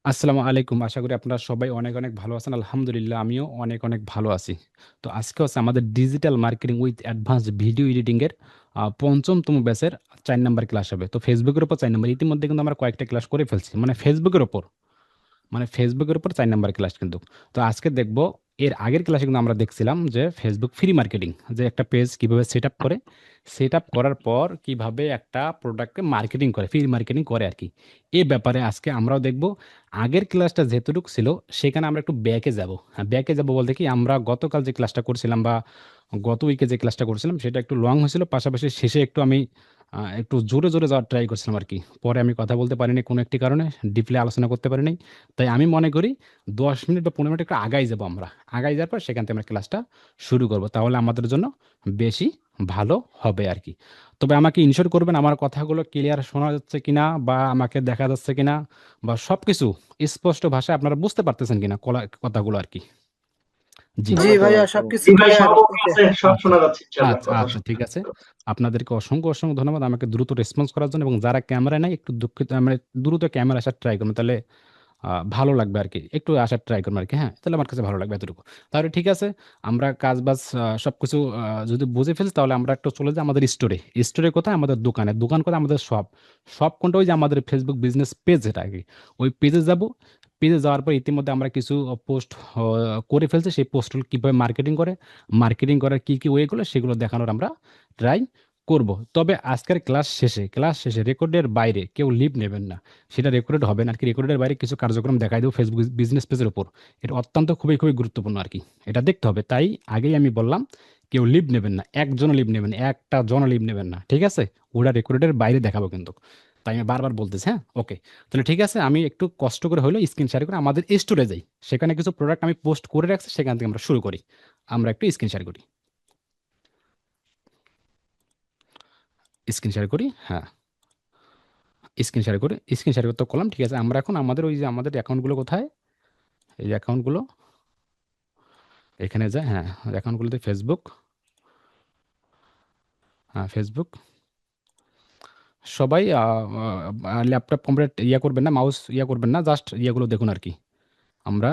আসসালামু আলাইকুম। আশা করি আপনারা সবাই অনেক, অনেক ভালো আছেন। আলহামদুলিল্লাহ আমিও অনেক, অনেক ভালো আছি। তো আজকে হচ্ছে আমাদের digital marketing with advanced video editing এর ৫ম তম ব্যাচের ৪ নাম্বার ক্লাস হবে। তো Facebook এর উপর ৪ নাম্বার। ইতিমধ্যে কিন্তু আমরা কয়েকটা ক্লাস করে ফেলছি। ফেসবুকের উপর ৪ নাম্বার ক্লাস কিন্তু। তো আজকে দেখব এর আগের ক্লাসে কিন্তু আমরা দেখছিলাম যে ফেসবুক ফ্রি মার্কেটিং যে একটা পেজ কিভাবে সেটআপ করে, সেটআপ করার পর কিভাবে একটা প্রোডাক্টকে মার্কেটিং করে, ফ্রি মার্কেটিং করে আরকি। এ ব্যাপারে আজকে আমরাও দেখব। আগের ক্লাসটা যেতটুক ছিল সেখানে আমরা একটু ব্যাকে যাব। ব্যাকে যাব বলতে কি আমরা গতকাল যে ক্লাসটা করছিলাম বা গত উইকে যে ক্লাসটা করছিলাম সেটা একটু লং হয়েছিল। পাশাপাশি শেষে একটু আমি একটু জোরে, জোরে যাওয়ার ট্রাই করছিলাম আরকি। পরে আমি কথা বলতে পারিনি কোনো একটি কারণে, ডিপলি আলোচনা করতে পারি নাই। তাই আমি মনে করি ১০ মিনিট বা ১৫ মিনিট একটু আগাই যাবো আমরা। আগাই যাওয়ার পর সেখান থেকে আমরা ক্লাসটা শুরু করব। তাহলে আমাদের জন্য বেশি ভালো হবে আরকি। তবে আমাকে ইনশিওর করবেন আমার কথাগুলো ক্লিয়ার শোনা যাচ্ছে কিনা বা আমাকে দেখা যাচ্ছে কিনা বা সবকিছু স্পষ্ট ভাষায় আপনারা বুঝতে পারতেছেন কিনা কথাগুলো আরকি। জি। জি ভাইয়া, সবকিছু ভাই ক্লিয়ার। সব ওকে ওকে। আছে, সব আচ্ছা, শোনা যাচ্ছে ইনশাআল্লাহ, আচ্ছা, কথা আচ্ছা শোনা ঠিক আছে। যাচ্ছে। আপনাদেরকে অসংখ্য, অসংখ্য ধন্যবাদ আমাকে দ্রুত রেসপন্স করার জন্য এবং যারা ক্যামেরায় নাই একটু দুঃখিত মানে দ্রুত ক্যামেরায় আসার ট্রাই করবেন। তাহলে ভালো লাগবে আরকি। একটু আসার ট্রাই করবেন আরকি, হ্যাঁ? তাহলে আমার কাছে ভালো লাগবে এতটুকু। তাহলে ঠিক আছে। আমরা কাজ-বাজ সবকিছু যদি বুঝে ফেলছি তাহলে আমরা একটু চলে যাই আমাদের স্টোরে। স্টোরে কোথায়? আমাদের দোকানে। দোকান কোথায়? আমাদের শপ। শপ কোনটা? ওই যে আমাদের Facebook বিজনেস পেজ যেটা আরকি। ওই পেজে যাবো। পেজে যাওয়ার পর ইতিমধ্যে আমরা কিছু পোস্ট করে ফেলছি। সেই পোস্টগুলো কিভাবে মার্কেটিং করে, মার্কেটিং করার কি, কি ওয়ে গুলো সেগুলো দেখানোর আমরা ট্রাই করব। তবে আজকের ক্লাস শেষে রেকর্ডের বাইরে কেউ লিভ নেবেন না। সেটা রেকর্ডেড হবে না আরকি। রেকর্ডের বাইরে কিছু কার্যক্রম দেখাই দেব Facebook বিজনেস পেজের উপর। এটা অত্যন্ত খুবই, খুবই গুরুত্বপূর্ণ আরকি। এটা দেখতে হবে। তাই আগেই আমি বললাম, কেউ লিভ নেবেন না। একজনও লিভ নেবেন না। একটা জনও লিভ নেবেন না। ঠিক আছে? ওটা রেকর্ডের বাইরে দেখাবো কিন্তু। তাই আমি বারবার বলতেছি, হ্যাঁ? ওকে। তাহলে ঠিক আছে। আমি একটু কষ্ট করে হইলেও স্ক্রিন শেয়ার করে আমাদের স্টোরে যাই। সেখানে কিছু প্রোডাক্ট আমি পোস্ট করে রাখছি। সেখান থেকে আমরা শুরু করি। আমরা একটু স্ক্রিন শেয়ার করি। স্ক্রিন শেয়ার করি। হ্যাঁ, স্ক্রিন শেয়ার করতে করলাম। ঠিক আছে। আমরা এখন আমাদের ওই যে আমাদের অ্যাকাউন্টগুলো কোথায়? এই যে অ্যাকাউন্টগুলো এখানে যাই। হ্যাঁ, অ্যাকাউন্টগুলোতে ফেসবুক। সবাই ল্যাপটপ কম্পিউটার করবেন না, মাউস করবেন না। জাস্ট ইয়েগুলো দেখুন আরকি। আমরা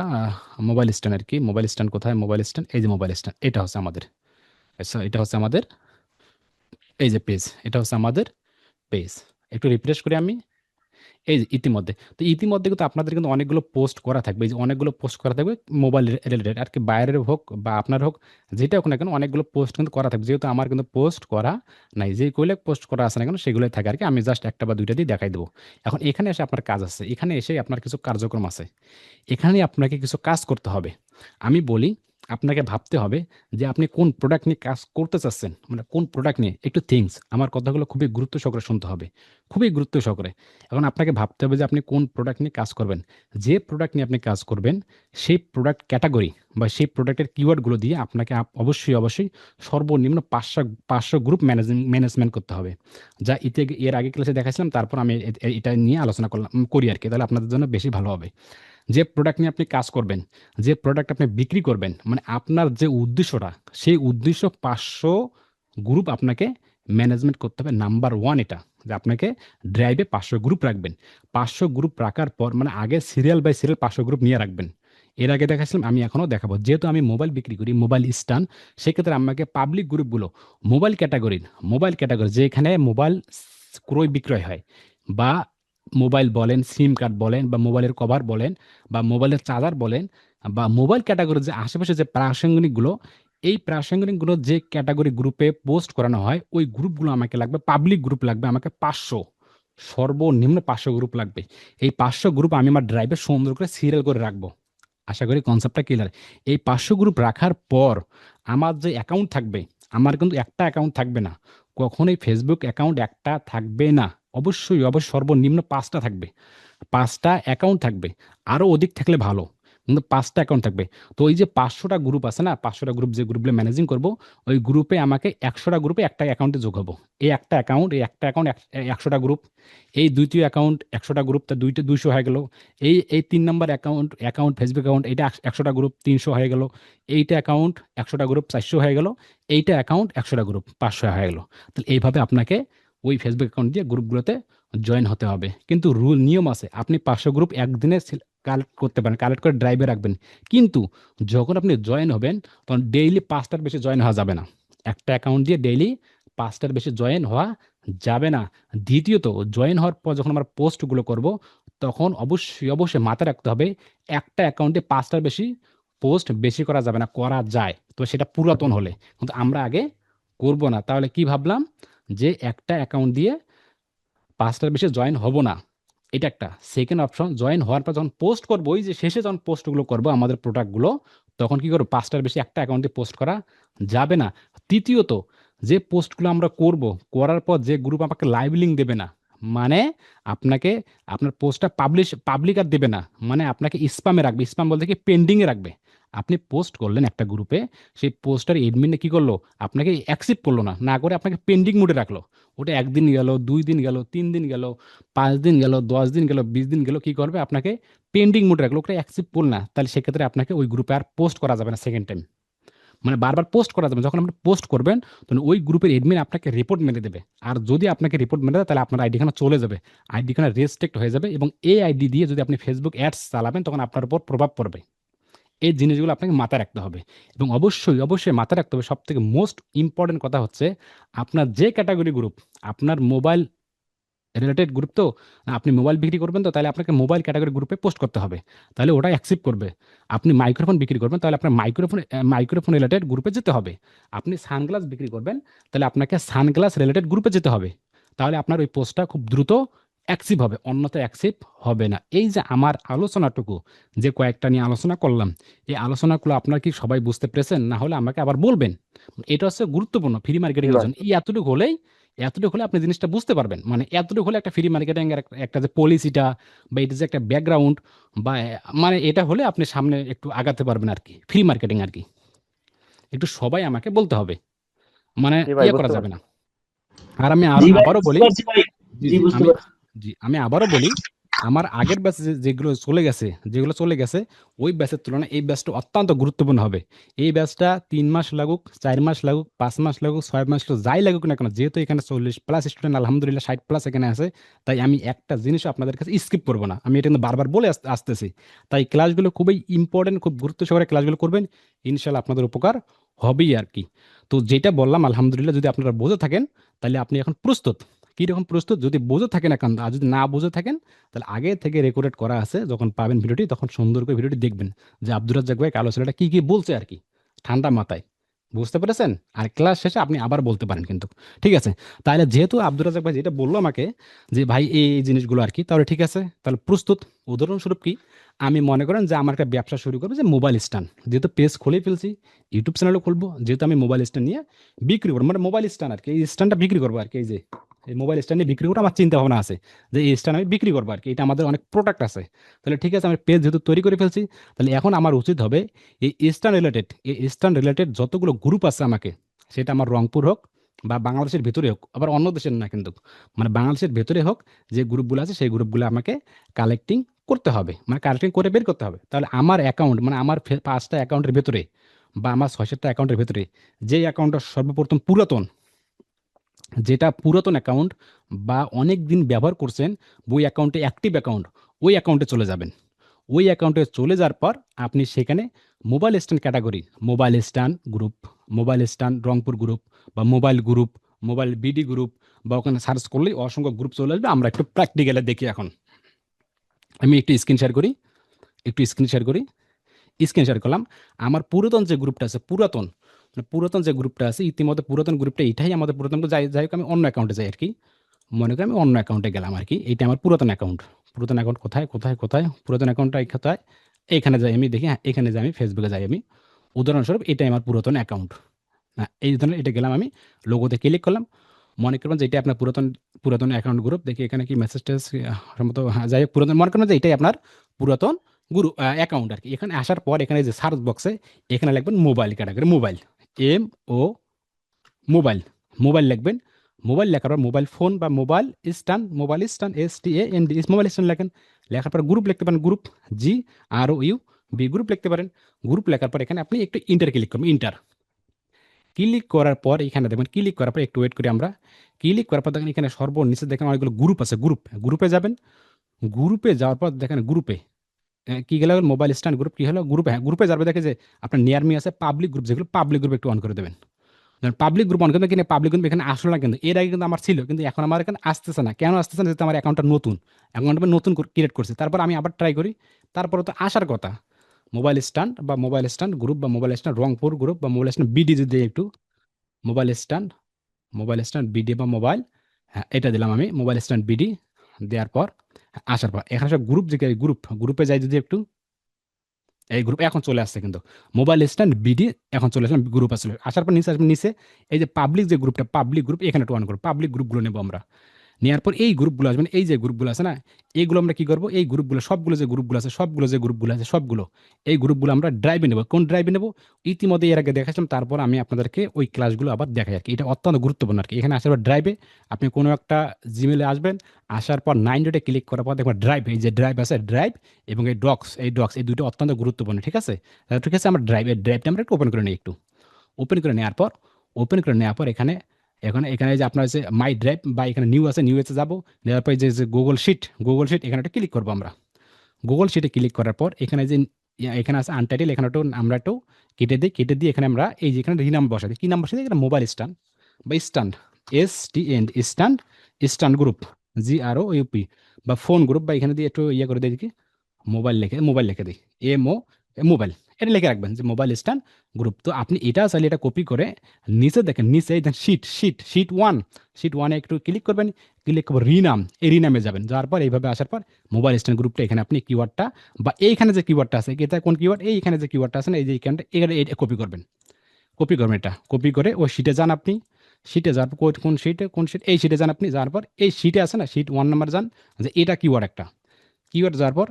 মোবাইল স্ট্যান্ড আরকি। মোবাইল স্ট্যান্ড কোথায়? Mobile stand. এই যে মোবাইল স্ট্যান্ড। এটা হচ্ছে আমাদের। আচ্ছা, এটা হচ্ছে আমাদের এই যে পেজ। এটা হচ্ছে আমাদের পেজ। একটু রিফ্রেশ করি আমি। এই যে ইতিমধ্যে। তো ইতিমধ্যে কিন্তু আপনাদের কিন্তু অনেকগুলো পোস্ট করা থাকবে। এই যে অনেকগুলো পোস্ট করা থাকবে মোবাইল রিলেটেড আরকি, বাইরের হোক বা আপনার হোক, যেটা হোক না কেন অনেকগুলো পোস্ট কিন্তু করা থাকবে। যেহেতু আমার কিন্তু পোস্ট করা নাই। যেগুলো পোস্ট করা আছে না কেন সেগুলোই থাকে আরকি। আমি জাস্ট ১ টা বা ২ টা দিয়ে দেখাই দেব। এখন এখানে এসে আপনার কাজ আছে। এখানে এসেই আপনার কিছু কার্যক্রম আছে। এখানেই আপনাকে কিছু কাজ করতে হবে। আমি বলি, আপনাকে ভাবতে হবে যে আপনি কোন প্রোডাক্ট নিয়ে কাজ করতে চাচ্ছেন। মানে কোন প্রোডাক্ট নিয়ে একটু থিংকস। আমার কথাগুলো খুবই গুরুত্ব সহকারে শুনতে হবে। খুবই গুরুত্ব সহকারে। এখন আপনাকে ভাবতে হবে যে আপনি কোন প্রোডাক্ট নিয়ে কাজ করবেন। যে প্রোডাক্ট নিয়ে আপনি কাজ করবেন, সেই প্রোডাক্ট ক্যাটেগরি বা সেই প্রোডাক্টের কিওয়ার্ডগুলো দিয়ে আপনাকে অবশ্যই, অবশ্যই সর্বনিম্ন ৫০০ গ্রুপ ম্যানেজমেন্ট করতে হবে। যা এর আগে ক্লাসে দেখাইছিলাম। তারপর আমি এটা নিয়ে আলোচনা করি আরকি। তাহলে আপনাদের জন্য বেশি ভালো হবে। যে প্রোডাক্ট নিয়ে আপনি কাজ করবেন, যে প্রোডাক্ট আপনি বিক্রি করবেন, মানে আপনার যে উদ্দেশ্যটা, সেই উদ্দেশ্য ৫০০ গ্রুপ আপনাকে ম্যানেজমেন্ট করতে হবে। নাম্বার 1 এটা। যে আপনাকে ড্রাইভে ৫০০ গ্রুপ রাখবেন। ৫০০ গ্রুপ রাখার পর মানে আগে সিরিয়াল বাই সিরিয়াল ৫০০ গ্রুপ নিয়ে রাখবেন। এর আগে দেখাইছিলাম, আমি এখনো দেখাবো। যেহেতু আমি মোবাইল বিক্রি করি, মোবাইল স্ট্যান্ড, সেক্ষেত্রে আমাকে পাবলিক গ্রুপগুলো মোবাইল ক্যাটেগরি যেখানে মোবাইল ক্রয় বিক্রয় হয় বা মোবাইল বলেন, সিম কার্ড বলেন বা মোবাইলের কভার বলেন বা মোবাইলের চার্জার বলেন বা মোবাইল ক্যাটেগরির যে আশেপাশে যে প্রাসঙ্গিকগুলো, এই প্রাসঙ্গিকগুলো যে ক্যাটেগরি গ্রুপে পোস্ট করানো হয়, ওই গ্রুপগুলো আমাকে লাগবে, পাবলিক গ্রুপ লাগবে আমাকে ৫০০। সর্বনিম্ন ৫০০ গ্রুপ লাগবে। এই ৫০০ গ্রুপ আমি আমার ড্রাইভে সুন্দর করে সিরিয়াল করে রাখবো। আশা করি কনসেপ্টটা ক্লিয়ার। এই ৫০০ গ্রুপ রাখার পর আমার যে অ্যাকাউন্ট থাকবে, আমার কিন্তু একটা অ্যাকাউন্ট থাকবে না। কখনোই Facebook অ্যাকাউন্ট একটা থাকবে না। অবশ্যই সর্বনিম্ন ৫ টা থাকবে। ৫ টা অ্যাকাউন্ট থাকবে। আরো অধিক থাকলে ভালো। কিন্তু ৫ টা অ্যাকাউন্ট থাকবে। তো এই যে ৫০০ টা গ্রুপ আছে না? ৫০০ টা গ্রুপ যে গ্রুপগুলো ম্যানেজিং করব, ওই গ্রুপে আমাকে ১০০ টা গ্রুপে একটা অ্যাকাউন্টে যোগ হবো। এই একটা অ্যাকাউন্ট ১০০ টা গ্রুপ। এই ২য় অ্যাকাউন্ট ১০০ টা গ্রুপ, তা ২০০ হয়ে গেল। এই ৩ নাম্বার অ্যাকাউন্ট Facebook অ্যাকাউন্ট এটা ১০০ টা গ্রুপ ৩০০ হয়ে গেল। এইটা অ্যাকাউন্ট ১০০ টা গ্রুপ ৪০০ হয়ে গেল। এইটা অ্যাকাউন্ট ১০০ টা গ্রুপ ৫০০ হয়ে গেল। তাহলে এইভাবে আপনাকে ওই Facebook অ্যাকাউন্ট দিয়ে গ্রুপগুলোতে জয়েন হতে হবে। কিন্তু নিয়ম আছে। আপনি ৫০০ গ্রুপ একদিনে কালেক্ট করতে পারেন, কালেক্ট করে ড্রাইভে রাখবেন। কিন্তু যখন আপনি জয়েন হবেন তখন ডেইলি ৫টার বেশি জয়েন হওয়া যাবে না। একটা অ্যাকাউন্ট দিয়ে ডেইলি ৫টার বেশি জয়েন হওয়া যাবে না। দ্বিতীয়ত, জয়েন হওয়ার পর যখন আমরা পোস্টগুলো করব, তখন অবশ্যই মাথায় রাখতে হবে একটা অ্যাকাউন্টে ৫টার বেশি পোস্ট বেশি করা যাবে না। করা যায় তো সেটা পুরাতন হলে, কিন্তু আমরা আগে করব না। তাহলে কি ভাবলাম যে একটা অ্যাকাউন্ট দিয়ে ৫টার বেশি জয়েন হব না। এটা একটা। সেকেন্ড অপশন, জয়েন হওয়ার পর যখন পোস্ট করবো, ওই যে শেষে যখন পোস্টগুলো করবো আমাদের প্রোডাক্টগুলো, তখন কি করবো, ৫টার বেশি একটা অ্যাকাউন্টে পোস্ট করা যাবে না। তৃতীয়ত, যে পোস্টগুলো আমরা করব, করার পর যে গ্রুপ আমাকে লাইভ লিঙ্ক দেবে না, মানে আপনাকে আপনার পোস্টটা পাবলিক আর দেবে না, মানে আপনাকে স্প্যামে রাখবে। স্প্যাম বলতে কি, পেন্ডিংয়ে রাখবে। আপনি পোস্ট করলেন একটা গ্রুপে, সেই পোস্টার এডমিনে কি করলো, আপনাকে অ্যাকসেপ্ট করলো না, না করে আপনাকে পেন্ডিং মোডে রাখলো। ওটা ১ দিন গেল, ২ দিন গেল, ৩ দিন গেল, ৫ দিন গেল, ১০ দিন গেল, ২০ দিন গেল, কি করবে, আপনাকে পেন্ডিং মোডে রাখলো, ওটা অ্যাকসেপ্ট করল না। তাহলে সেক্ষেত্রে আপনাকে ওই গ্রুপে আর পোস্ট করা যাবে না সেকেন্ড টাইম। মানে বারবার পোস্ট করা যাবে না। যখন আপনি পোস্ট করবেন তখন ওই গ্রুপের এডমিন আপনাকে রিপোর্ট মেরে দেবে। আর যদি আপনাকে রিপোর্ট মেরে দেয় তাহলে আপনার আইডিখানা চলে যাবে, আইডিখানা রেস্ট্রিক্ট হয়ে যাবে, এবং এই আইডি দিয়ে যদি আপনি ফেসবুক অ্যাডস চালাবেন তখন আপনার উপর প্রভাব পড়বে। এই জিনিসগুলো আপনাকে মাথায় রাখতে হবে। এবং অবশ্যই মাথায় রাখতে হবে, সবথেকে মোস্ট ইম্পর্টেন্ট কথা হচ্ছে, আপনার যে ক্যাটাগরি গ্রুপ, আপনার মোবাইল রিলেটেড গ্রুপ তো, আপনি মোবাইল বিক্রি করবেন তো, তাহলে আপনাকে মোবাইল ক্যাটাগরি গ্রুপে পোস্ট করতে হবে, তাহলে ওটা অ্যাকসেপ্ট করবে। আপনি মাইক্রোফোন বিক্রি করবেন, তাহলে আপনার মাইক্রোফোন রিলেটেড গ্রুপে যেতে হবে। আপনি সানগ্লাস বিক্রি করবেন, তাহলে আপনাকে সানগ্লাস রিলেটেড গ্রুপে যেতে হবে, তাহলে আপনার ওই পোস্টটা খুব দ্রুত অ্যাকসেপ্ট হবে, অন্যথায় অ্যাকসেপ্ট হবে না। এই যে আমার আলোচনাটুকু, যে কয়েকটা নিয়ে আলোচনা করলাম, এই আলোচনাগুলো আপনার কি সবাই বুঝতে পেরেছেন? না হলে আমাকে আবার বলবেন। এটা হচ্ছে গুরুত্বপূর্ণ ফ্রি জি মার্কেটিং এর ভাই। জন্য। এই এতটুকু হলে আপনি জিনিসটা বুঝতে পারবেন। মানে এতটুকু হলে একটা ফ্রি মার্কেটিং এর একটা যে পলিসিটা, বা এটা যে একটা ব্যাকগ্রাউন্ড, বা মানে এটা হলে আপনি সামনে একটু আগাতে পারবেন আর কি, ফ্রি মার্কেটিং আর কি। একটু সবাই আমাকে বলতে হবে, মানে জি ভাই, করা বুঝতে যাবে পারছি। না। আর আমি জি ভাই, আবারও বুঝতে বলি, পারছি ভাই। জি, জি, জি। বুঝতে আমি পারছি। জি, আমি আবারও বলি, আমার আগের ব্যাচে যেগুলো চলে গেছে, ওই ব্যাচের তুলনায় এই ব্যাচটা অত্যন্ত গুরুত্বপূর্ণ হবে। এই ব্যাচটা ৩ মাস লাগুক, ৪ মাস লাগুক, 5 মাস লাগুক, ৬ মাস লাগুক, যাই লাগুক না কেন, যেহেতু এখানে ৪০+ স্টুডেন্ট, আলহামদুলিল্লাহ ৬০+ এখানে আছে, তাই আমি একটা জিনিসও আপনাদের কাছে স্কিপ করব না। আমি এটা কিন্তু বারবার বলে আসতেছি। তাই ক্লাসগুলো খুবই ইম্পর্টেন্ট, খুব গুরুত্ব সহকারে ক্লাসগুলো করবেন। ইনশাআল্লাহ আপনাদের উপকার হবেই আর কি। তো যেটা বললাম, আলহামদুলিল্লাহ, যদি আপনারা বুঝে থাকেন, তাহলে আপনি এখন প্রস্তুত। কিরকম প্রস্তুত? যদি বুঝে থাকেন এখন, আর যদি না বুঝে থাকেন, তাহলে আগে থেকে রেকর্ডেড করা আছে, যখন পাবেন ভিডিওটি তখন সুন্দর করে ভিডিওটি দেখবেন, যে আব্দুর রাজ্জাক ভাই কালো ছেলেটা কি কি বলছে আর কি, ঠান্ডা মাথায়। বুঝতে পেরেছেন? আর ক্লাস শেষে আপনি আবার বলতে পারেন কিন্তু। ঠিক আছে? তাহলে যেহেতু আব্দুর রাজ্জাক ভাই যেটা বললো আমাকে, যে ভাই এই জিনিসগুলো আর কি, তাহলে ঠিক আছে, তাহলে প্রস্তুত। উদাহরণস্বরূপ কি, আমি মনে করেন যে আমার একটা ব্যবসা শুরু করবো, যে মোবাইল স্ট্যান্ড, যেহেতু পেজ খুলে ফেলছি, ইউটিউব চ্যানেলও খুলবো, যেহেতু আমি মোবাইল স্ট্যান্ড নিয়ে বিক্রি করবো, মানে মোবাইল স্ট্যান্ড আর কি, এই স্ট্যান্ডটা বিক্রি করবো আর কি। এই যে এই মোবাইল স্ট্যান্ড নিয়ে বিক্রি করে আমার চিন্তা ভাবনা আছে, যে এই স্ট্যান্ড আমি বিক্রি করবো আর কি। এটা আমাদের অনেক প্রোডাক্ট আছে। তাহলে ঠিক আছে, আমি পেজ যেহেতু তৈরি করে ফেলছি, তাহলে এখন আমার উচিত হবে এই স্ট্যান্ড রিলেটেড যতগুলো গ্রুপ আছে আমাকে, সেটা আমার রংপুর হোক বা বাংলাদেশের ভেতরে হোক, আবার অন্য দেশের না কিন্তু, মানে বাংলাদেশের ভেতরে হোক, যে গ্রুপগুলো আছে সেই গ্রুপগুলো আমাকে কালেক্টিং করতে হবে, মানে কালেক্টিং করে বের করতে হবে। তাহলে আমার অ্যাকাউন্ট, মানে আমার 5টা অ্যাকাউন্টের ভেতরে বা আমার 6-7টা অ্যাকাউন্টের ভেতরে, যে অ্যাকাউন্টটা সর্বপ্রথম পুরাতন, যেটা পুরাতন অ্যাকাউন্ট বা অনেক দিন ব্যবহার করছেন, ওই অ্যাকাউন্টে অ্যাক্টিভ অ্যাকাউন্ট, ওই অ্যাকাউন্টে চলে যাবেন। ওই অ্যাকাউন্টে চলে যাওয়ার পর আপনি সেখানে mobile stand category, mobile stand group, mobile stand Rangpur group, বা mobile group, mobile BD group, বা ওখানে সার্চ করলেই অসংখ্য গ্রুপ চলে আসবে। আমরা একটু প্র্যাকটিক্যালে দেখি এখন। আমি একটু স্ক্রিন শেয়ার করি। স্ক্রিন শেয়ার করলাম। আমার পুরাতন যে গ্রুপটা আছে, পুরাতন যে গ্রুপটা আছে, ইতিমধ্যে পুরাতন গ্রুপটা এটাই আমাদের পুরাতন গ্রুপ। যাই হোক, আমি অন্য অ্যাকাউন্টে যাই আর কি। মনে করি আমি অন্য অ্যাকাউন্টে গেলাম আর কি। এইটা আমার পুরাতন অ্যাকাউন্ট। পুরাতন অ্যাকাউন্ট কোথায়? পুরাতন অ্যাকাউন্টটা কোথায়? এইখানে যাই আমি, দেখি। হ্যাঁ, এখানে যাই আমি, ফেসবুকে যাই আমি। উদাহরণস্বরূপ এটাই আমার পুরাতন অ্যাকাউন্ট। এই ধরনের এটা গেলাম আমি, লোগোতে ক্লিক করলাম। মনে করবেন যে এটাই আপনার পুরাতন অ্যাকাউন্ট গ্রুপ। দেখি এখানে কি মেসেজ টেস, সম্ভবত, হ্যাঁ, যাই হোক, পুরাতন মনে করেন যে এটাই আপনার পুরাতন গ্রুপ অ্যাকাউন্ট আর কি। এখানে আসার পর এখানে যে সার্চ বক্সে এখানে লিখবেন mobile category, mobile, MO, mobile, mobile লিখবেন। মোবাইল লেখার পর মোবাইল ফোন বা mobile stand STAND, mobile stand লেখেন। লেখার পর গ্রুপ লিখতে পারেন, গ্রুপ, GROUP, গ্রুপ লিখতে পারেন। গ্রুপ লেখার পর এখানে আপনি একটু ইন্টার ক্লিক করবেন, ইন্টার ক্লিক করার পর এখানে দেখবেন, ক্লিক করার পর একটু ওয়েট করি আমরা। ক্লিক করার পর দেখেন এখানে সর্বনিচে দেখেন অনেকগুলো গ্রুপ আছে, গ্রুপে যাবেন। গ্রুপে যাওয়ার পর দেখেন, গ্রুপে কি গেল মোবাইল স্ট্যান্ড গ্রুপ কি হলো গ্রুপে, হ্যাঁ গ্রুপে যাবে দেখে যে আপনার নিয়ার মি আছে পাবলিক গ্রুপ, যেগুলো পাবলিক গ্রুপ একটু অন করে দেবেন। পাবলিক গ্রুপ অন করবে কিনা, পাবলিক গ্রুপ এখানে আসলো না, কিন্তু এর আগে কিন্তু আমার ছিল, কিন্তু এখন আমার এখানে আসতেছে না। কেন আসতেছে না? যেহেতু আমার অ্যাকাউন্টটা নতুন, অ্যাকাউন্ট আমি নতুন ক্রিয়েট করছি। তারপর আমি আবার ট্রাই করি, তারপরে তো আসার কথা। মোবাইল স্ট্যান্ড বা মোবাইল স্ট্যান্ড গ্রুপ বা মোবাইল স্ট্যান্ড রংপুর গ্রুপ বা মোবাইল স্ট্যান্ড বিডি যদি দিই একটু, mobile stand, mobile stand BD বা মোবাইল, হ্যাঁ এটা দিলাম আমি মোবাইল স্ট্যান্ড বিডি। দেওয়ার পর আসার পর এখানে সব গ্রুপ, যে গ্রুপে যাই যদি একটু, এই গ্রুপ এখন চলে আসছে কিন্তু মোবাইল স্ট্যান্ড বিডি এখন চলে আসলাম, গ্রুপ আসলে আসার পর নিচে আসবে, নিচে এই যে পাবলিক যে গ্রুপটা, পাবলিক গ্রুপ এখানে একটু অন করবো, পাবলিক গ্রুপগুলো নেবো আমরা। নেওয়ার পর এই গ্রুপগুলো আসবে না, এই যে গ্রুপগুলো আছে না, এইগুলো আমরা কি করবো, এই গ্রুপগুলো সবগুলো যে গ্রুপগুলো আছে, সবগুলো যে গ্রুপগুলো আছে সবগুলো, এই গ্রুপগুলো আমরা ড্রাইভে নেবো। কোন ড্রাইভে নেবো? ইতিমধ্যে এর আগে দেখাচ্ছিলাম, তারপর আমি আপনাদেরকে ওই ক্লাসগুলো আবার দেখাই আর কি। এটা অত্যন্ত গুরুত্বপূর্ণ আর কি। এখানে আসার পর ড্রাইভে আপনি কোনো একটা জিমেলে আসবেন, আসার পর 9 ডটে ক্লিক করার পর দেখবেন ড্রাইভ, এই যে ড্রাইভ আছে ড্রাইভ এবং এই ডক্স, এই দুটো অত্যন্ত গুরুত্বপূর্ণ, ঠিক আছে? ঠিক আছে, আমরা ড্রাইভের ড্রাইভটা আমরা একটু ওপেন করে নিই একটু। ওপেন করে নেওয়ার পর, এখানে এখানে এখানে যে আপনার যে মাই ড্রাইভ বা এখানে নিউ আছে, নিউ এতে যাবো। নেওয়ার পর যে গুগল শিট এখানে একটা ক্লিক করবো আমরা। গুগল শিটে ক্লিক করার পর এখানে যে এখানে আছে আনটাইটেল, এখানে একটু আমরা একটু কেটে দিই। এখানে আমরা এই যে এখানে রিনাম বসাই দিই। কি নাম বসাই দিই? এখানে মোবাইল স্ট্যান্ড বা stand, stand, stand group, GROUP, বা ফোন গ্রুপ, বা এখানে দিয়ে একটু ইয়ে করে দিই কি, মোবাইল লিখে দিই, MO, মোবাইল, এটা লিখে রাখবেন যে মোবাইল স্ট্যান্ড গ্রুপ। তো আপনি এটা চাইলে এটা কপি করে নিচে দেখেন, নিচে এই দেখেন শিট ওয়ানে একটু ক্লিক করবেন, ক্লিক করবো রিনাম, এই রিনামে যাবেন। যাওয়ার পর এইভাবে আসার পর মোবাইল স্ট্যান্ড গ্রুপটা এখানে আপনি কিওয়ার্ডটা বা এইখানে যে কিওয়ার্ডটা আছে, এটা কোন কিওয়ার্ড, এইখানে যে কিওয়ার্ডটা আছে না, এই যে এইখানটা, এখানে এটা কপি করবেন। এটা কপি করে ওই শিটে যান আপনি। শিটে যাওয়ার পর কোন শিট, এই শিটে যান আপনি। যাওয়ার পর এই শিটে আছে না, শিট 1 নাম্বার যান, যে এটা কিওয়ার্ড একটা, কিওয়ার্ড যাওয়ার পর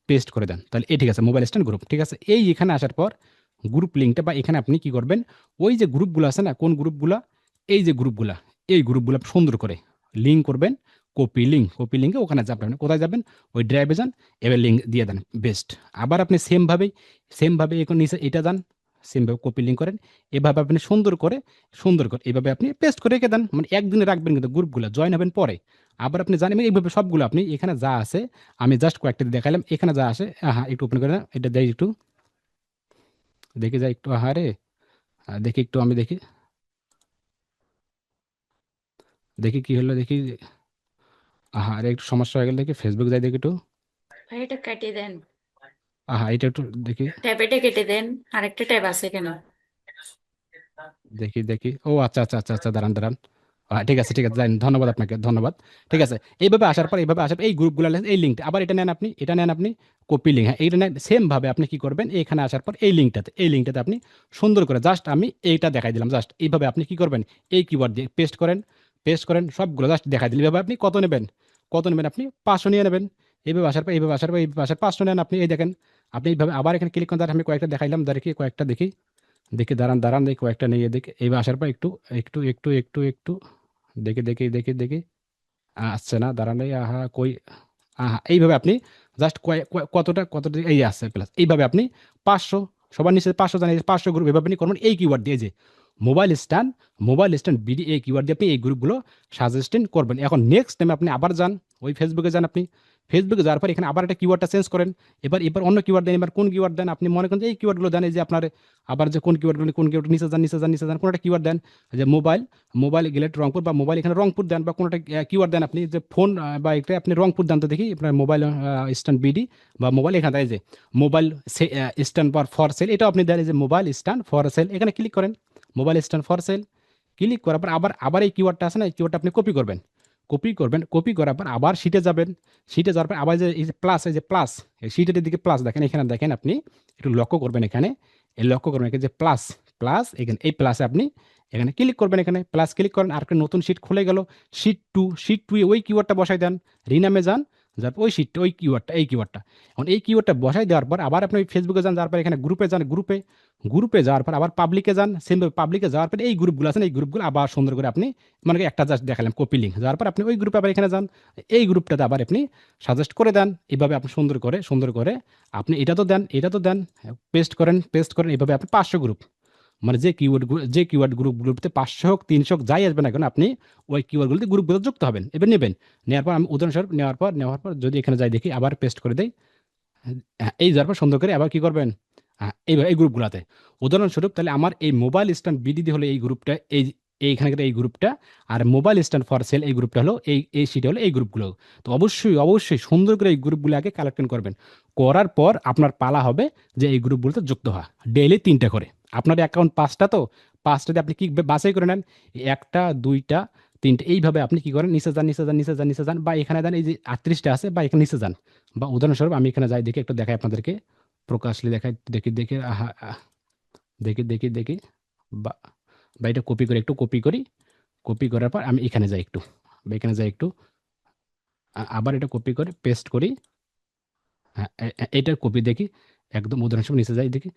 পেস্ট করে দেন, তাহলে এই ঠিক আছে মোবাইল স্ট্যান্ড গ্রুপ, ঠিক আছে। এই এখানে আসার পর গ্রুপ লিঙ্কটা বা এখানে আপনি কি করবেন, ওই যে গ্রুপগুলো আছে না, কোন গ্রুপগুলা, এই যে গ্রুপগুলা, এই গ্রুপগুলো সুন্দর করে লিঙ্ক করবেন। কপি লিঙ্কে ওখানে যাবেন, কোথায় যাবেন, ওই ড্রাইভে যান, এবার লিঙ্ক দিয়ে দেন, বেস্ট। আবার আপনি সেমভাবে এখন নিচে এটা যান, সেমভাবে কপি লিঙ্ক করেন। এভাবে আপনি সুন্দর করে এভাবে আপনি পেস্ট করে রেখে দেন। মানে একদিনে রাখবেন, কিন্তু গ্রুপগুলো জয়েন হবেন পরে। আবার আপনি জানেন এইভাবে সবগুলো আপনি এখানে যা আছে, আমি জাস্ট কয়েকটা দেখালাম, এখানে যা আসে, হ্যাঁ একটু ওপেন করে না, এটা দেয় একটু, দেখে যাই একটু, আহারে, দেখি একটু, আমি দেখি, দেখি কি হলো, দেখি, আহারে একটু সমস্যা হয়ে গেল, দেখি ফেসবুক যাই দেখি একটু, ভাই এটা কেটে দেন, এটা একটু দেখি, ট্যাবেটা কেটে দেন, আরেকটা ট্যাব আছে কেন? দেখি, ও আচ্ছা আচ্ছা আচ্ছা আচ্ছা, দাঁড়ান দাঁড়ান, ঠিক আছে জানেন, ধন্যবাদ আপনাকে, ধন্যবাদ। ঠিক আছে, এইভাবে আসার পর এই গ্রুপগুলো, এই লিঙ্কটা আবার এটা নেন আপনি কপি লিঙ্ক, হ্যাঁ এইটা নেন। সেম ভাবে আপনি কি করবেন, এখানে আসার পর এই লিঙ্কটাতে আপনি সুন্দর করে জাস্ট আমি এইটা দেখাই দিলাম, জাস্ট এইভাবে আপনি কি করবেন, এই কিওয়ার্ড দিয়ে পেস্ট করেন সবগুলো, জাস্ট দেখাই দিলেন। এভাবে আপনি কত নেবেন আপনি 500 নিয়ে নেবেন। এইভাবে আসার পর 500 নেন আপনি, এই দেখেন। আপনি এইভাবে আবার এখানে ক্লিক করেন, আমি কয়েকটা দেখাইলাম, দেখি কয়েকটা দেখি, দাঁড়ান দেখি কয়েকটা নিয়ে দেখি। এইবার আসার পর একটু দেখি আসছে না, দাঁড়ান এই, আহা কই, আহা এইভাবে আপনি জাস্ট কতটা এই আসছে প্লাস, এইভাবে আপনি 500, সবার নিচে 500 জানিয়ে 500 গ্রুপ, এভাবে আপনি করবেন এই কিওয়ার্ড দিয়ে, যে মোবাইল স্ট্যান্ড, বিডি, এই কিওয়ার্ড দিয়ে আপনি এই গ্রুপগুলো সাজেস্টেন করবেন। এখন নেক্সট টাইম আপনি আবার যান, ওই ফেসবুকে যান আপনি। ফেসবুকে যাওয়ার পর এখানে আবার একটা কিওয়ার্ডটা চেঞ্জ করেন। এবার অন্য কিওয়ার্ড দেন। এবার কোন কিওয়ার্ড দেন আপনি, মনে করেন যে এই কিওয়ার্ডগুলো দেন, এই যে আপনার আবার যে কোন কিওয়ার্ড নিচে যান কোন একটা কিওয়ার্ড দেন, যে মোবাইল গেলেট রংপুর, বা মোবাইল এখানে রংপুর দেন, বা কোনো একটা কিওয়ার্ড দেন আপনি, যে ফোন বা একটা আপনি রংপুর দেন, তো দেখি আপনার মোবাইল স্ট্যান্ড বিডি বা মোবাইল, এখানে দেয় যে মোবাইল স্ট্যান্ড ফর সেল, এটাও আপনি দেন, এই যে মোবাইল স্ট্যান্ড ফর সেল, এখানে ক্লিক করেন, mobile stand for sale. Click করার পর আবার এই কিওয়ার্ডটা আছে না, এই কিওয়ার্ডটা আপনি কপি করার পর আবার শিটে যাবেন। শিটে যাওয়ার পর আবার যে এই যে প্লাস এই শিটের দিকে প্লাস দেখেন, এখানে দেখেন আপনি একটু লক্ষ্য করবেন, এখানে লক্ষ্য করবেন এখানে যে প্লাস, এখানে এই প্লাসে আপনি এখানে ক্লিক করবেন, এখানে প্লাস ক্লিক করেন, আর একটা নতুন শিট খুলে গেল, শিট টু ওই কিওয়ার্ডটা বসাই দেন, রিনামে যান, ওই শিটটা, ওই কিওয়ার্ডটা, এখন এই কিওয়ার্ডটা বসাই দেওয়ার পর আবার আপনি ফেসবুকে যান, যাওয়ার পর এখানে গ্রুপে যান, গ্রুপে যাওয়ার পর আবার পাবলিকে যান, সেমভাবে পাবলিকে যাওয়ার পর এই গ্রুপগুলো আছেন, এই গ্রুপগুলো আবার সুন্দর করে আপনি, মানে কি একটা জাস্ট দেখালাম কপি লিঙ্ক, যাওয়ার পর আপনি ওই গ্রুপে আবার এখানে যান, এই গ্রুপটাতে আবার আপনি সাজেস্ট করে দেন। এইভাবে আপনি সুন্দর করে আপনি এটা তো দেন, পেস্ট করেন, এইভাবে আপনি 500 গ্রুপ, মানে যে কিওয়ার্ড গ্রুপগুলোতে 500 হোক 300 হোক যাই আসবে না কেন, আপনি ওই কিওয়ার্ডগুলোতে গ্রুপগুলো যুক্ত হবেন। এবার নেবেন, নেওয়ার পর আমি উদাহরণস্বরূপ নেওয়ার পর যদি এখানে যাই দেখি, আবার পেস্ট করে দেই, হ্যাঁ, এই যার পর সুন্দর করে আবার কি করবেন, হ্যাঁ, এইবার এই গ্রুপগুলোতে উদাহরণস্বরূপ তাহলে আমার এই মোবাইল স্ট্যান্ড বিডিডি হলো এই গ্রুপটা, এইখানকার এই গ্রুপটা, আর মোবাইল স্ট্যান্ড ফর সেল এই গ্রুপটা হলো এই সিটি হলো এই গ্রুপগুলো। তো অবশ্যই অবশ্যই সুন্দর করে এই গ্রুপগুলো আগে কালেকশন করবেন। করার পর আপনার পালা হবে যে এই গ্রুপগুলোতে যুক্ত হওয়া, ডেইলি 3টা করে। আপনার অ্যাকাউন্ট 5টা, তো 5টাতে আপনি কি বাছাই করে নেন, একটা দুইটা তিনটে, এইভাবে আপনি কি করেন, নিচে যান নিচে যান নিচে যান নিচে যান, বা এখানে যান, এই যে 38টা আছে বা এখানে নিচে যান। বা উদাহরণস্বরূপ আমি এখানে যাই, দেখি একটু দেখাই আপনাদেরকে, প্রকাশলি দেখাই, দেখি দেখি আহা, দেখি দেখি দেখি, বা বা এটা কপি করে একটু কপি করি, কপি করার পর আমি এখানে যাই একটু, বা এখানে যাই একটু, আবার এটা কপি করে পেস্ট করি। হ্যাঁ, এইটার কপি দেখি, একদম উদাহরণস্বরূপ নিচে যাই দেখি,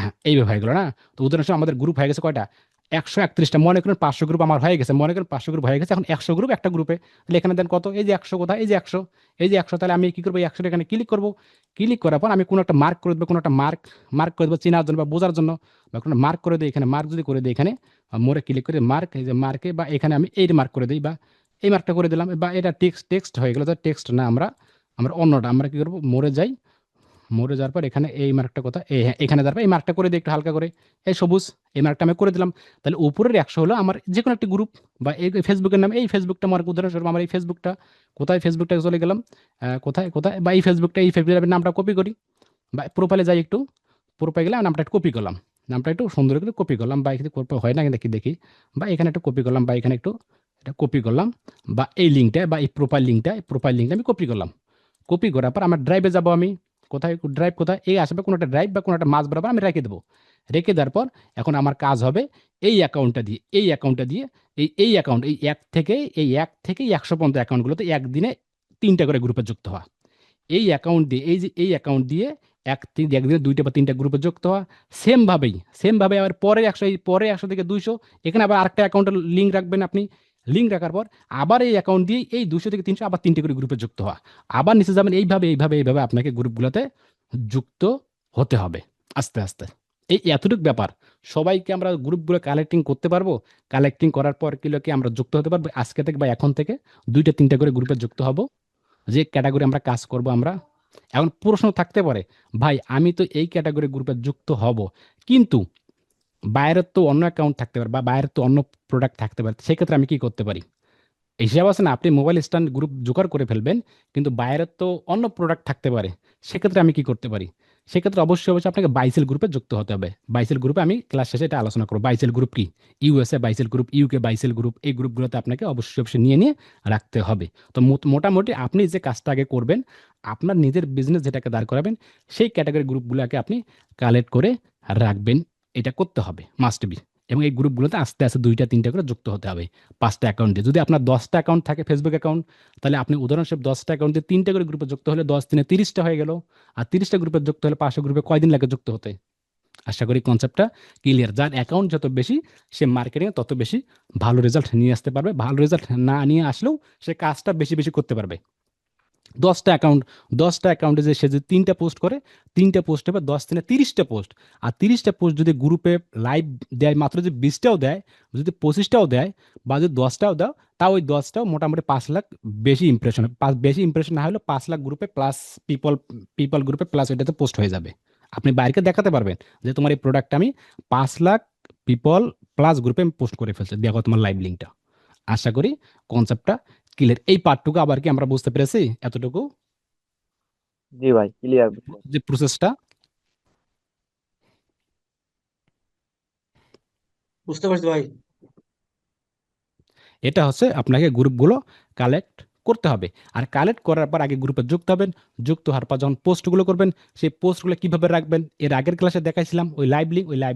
হ্যাঁ এইভাবে হয়ে গেল না। তো উদাহরণস্বরূপ আমাদের গ্রুপ হয়ে গেছে কয়টা, 131টা। মনে করেন 500 গ্রুপ আমার হয়ে গেছে, মনে করেন 500 গ্রুপ হয়ে গেছে, এখন 100 গ্রুপ একটা গ্রুপে, তাহলে এখানে দেন কত, এই যে 100, কোথায়, এই যে 100, এই যে 100। তাহলে আমি কি করবো, এই 100 এখানে ক্লিক করবো, ক্লিক করার পর আমি কোনো একটা মার্ক করে দেবো, কোনো একটা মার্ক, মার্ক করে দেবো চেনার জন্য বা বোঝার জন্য, বা কোনো মার্ক করে দিই এখানে, মার্ক যদি করে দিই এখানে, মোড়ে ক্লিক করে মার্ক, এই যে মার্কে, বা এখানে আমি এই মার্ক করে দিই, বা এই মার্কটা করে দিলাম, বা এটা টেক্সট, টেক্সট হয়ে গেল। তো টেক্সট না, আমরা আমরা অন্যটা আমরা কি করবো, মোড়ে যাই, মরে যাওয়ার পর এখানে এই মার্কটা কোথায়, এই হ্যাঁ এখানে যাওয়ার পর এই মার্কটা করে দিই একটু হালকা করে, এই সবুজ, এই মার্কটা আমি করে দিলাম। তাহলে উপরের 100 হলো আমার যে কোনো একটি গ্রুপ, বা এই ফেসবুকের নাম, এই ফেসবুকটা আমার উদাহরণস্বরূপ, আমার এই ফেসবুকটা কোথায়, ফেসবুকটা চলে গেলাম, কোথায় কোথায়, বা এই ফেসবুকটা, এই ফেসবুকের নামটা কপি করি, বা প্রোফাইলে যাই একটু, প্রোফাইলে গেলে নামটা একটু কপি করলাম, নামটা একটু সুন্দর করে কপি করলাম, বা এখানে হয় না দেখি দেখি, বা এখানে একটু কপি করলাম, বা এখানে একটু এটা কপি করলাম, বা এই লিঙ্কটা বা এই প্রোফাইল লিঙ্কটা আমি কপি করলাম। কপি করার পর আমার ড্রাইভে যাব আমি, কোথায় ড্রাইভ, কোথায় এই আসবে কোনো একটা ড্রাইভ বা কোনো একটা মাছ বরাবর আমি রেখে দেবো। রেখে দেওয়ার পর এখন আমার কাজ হবে এই অ্যাকাউন্টটা দিয়ে, এই অ্যাকাউন্টটা দিয়ে, এই অ্যাকাউন্ট, এই এক থেকে 100 পর্যন্ত অ্যাকাউন্টগুলোতে একদিনে 3টা করে গ্রুপে যুক্ত হওয়া। এই অ্যাকাউন্ট দিয়ে, এই যে এই অ্যাকাউন্ট দিয়ে একদিনে 2টা বা 3টা গ্রুপে যুক্ত হওয়া। সেমভাবে আবার পরে 100, এই পরে 100 থেকে 200, এখানে আবার আরেকটা অ্যাকাউন্টের লিঙ্ক রাখবেন আপনি। লিঙ্ক রাখার পর আবার এই অ্যাকাউন্ট দিয়ে এই 200 থেকে 300 আবার 3টে করে গ্রুপে যুক্ত হওয়া। আবার নিচে যাবেন, এইভাবে আপনাকে গ্রুপগুলোতে যুক্ত হতে হবে আস্তে আস্তে। এই এতটুকু ব্যাপার, সবাইকে আমরা গ্রুপগুলো কালেক্টিং করতে পারবো। কালেক্টিং করার পর কি আমরা যুক্ত হতে পারবো আজকে থেকে বা এখন থেকে 2টা 3টা করে গ্রুপে যুক্ত হব, যে ক্যাটাগরি আমরা কাজ করব আমরা। এখন প্রশ্ন থাকতে পারে, ভাই আমি তো এই ক্যাটাগরি গ্রুপে যুক্ত হব, কিন্তু বাইরের তো অন্য অ্যাকাউন্ট থাকতে পারে বা বাইরের তো অন্য প্রোডাক্ট থাকতে পারে, সেক্ষেত্রে আমি কি করতে পারি? হিসাব আছে না, আপনি মোবাইল স্ট্যান্ড গ্রুপ জোগাড় করে ফেলবেন, কিন্তু বাইরের তো অন্য প্রোডাক্ট থাকতে পারে, সেক্ষেত্রে আমি কি করতে পারি? সেক্ষেত্রে অবশ্যই অবশ্যই আপনাকে বাইসেল গ্রুপে যুক্ত হতে হবে। বাইসেল গ্রুপে আমি ক্লাস শেষে এটা আলোচনা করবো, বাইসেল গ্রুপ কি, ইউএসএ বাইসেল গ্রুপ, ইউকে বাইসেল গ্রুপ, এই গ্রুপগুলোতে আপনাকে অবশ্যই অবশ্যই নিয়ে নিয়ে রাখতে হবে। তো মোটামুটি আপনি যে কাজটা আগে করবেন, আপনার নিজের বিজনেস যেটাকে দাঁড় করাবেন, সেই ক্যাটাগরি গ্রুপগুলোকে আপনি কালেক্ট করে রাখবেন। এটা করতে হবে, মাস্ট বি। এবং এই গ্রুপগুলোতে আস্তে আস্তে 2টা 3টা করে যুক্ত হতে হবে। 5টা অ্যাকাউন্ট দিয়ে, যদি আপনার 10টা অ্যাকাউন্ট থাকে ফেসবুক অ্যাকাউন্ট, তাহলে আপনি উদাহরণস্বরূপ 10টা অ্যাকাউন্ট দিয়ে 3টে করে গ্রুপে যুক্ত হলে 10 দিনে 30টা হয়ে গেল। আর 30টা গ্রুপে যুক্ত হলে 500 গ্রুপে কয়দিন লাগে যুক্ত হতে? আশা করি কনসেপ্টটা ক্লিয়ার। যার অ্যাকাউন্ট যত বেশি, সে মার্কেটিংয়ে তত বেশি ভালো রেজাল্ট নিয়ে আসতে পারবে। ভালো রেজাল্ট না নিয়ে আসলেও সে কাজটা বেশি বেশি করতে পারবে। 10টা অ্যাকাউন্ট, 10টা অ্যাকাউন্টে যে সে যদি 3টা পোস্ট করে, 3টে পোস্ট হবে 10 দিনে 30টা পোস্ট। আর 30টা পোস্ট যদি গ্রুপে লাইভ দেয়, মাত্র যদি 20টাও দেয়, যদি 25টাও দেয়, বা যদি 10টাও দাও, তাও ওই 10টাও মোটামুটি 5 লাখ বেশি ইমপ্রেশন, বেশি ইমপ্রেশন না হলেও 5 লাখ গ্রুপে প্লাস, পিপল পিপল গ্রুপে প্লাস ওইটাতে পোস্ট হয়ে যাবে। আপনি বাইরকে দেখাতে পারবেন যে তোমার এই প্রোডাক্টটা আমি 5 লাখ পিপল প্লাস গ্রুপে আমি পোস্ট করে ফেলছি, দেখো তোমার লাইভ লিঙ্কটা। আশা করি কনসেপ্টটা ক্লিয়ার। এই পার্টটুকু আবার কি আমরা বুঝতে পেরেছি এতটুকু, জি ভাই, ক্লিয়ার বুঝতে যে প্রসেসটা? বুঝতে পারছি ভাই। এটা হচ্ছে আপনাকে গ্রুপগুলো কালেক্ট করতে হবে। আর কালেক্ট করার পর আগে গ্রুপে যুক্ত হবেন। যুক্ত হওয়ার পর যখন পোস্টগুলো করবেন, সেই পোস্টগুলো কিভাবে রাখবেন, এর আগের ক্লাসে দেখাইছিলাম, ওই লাইভ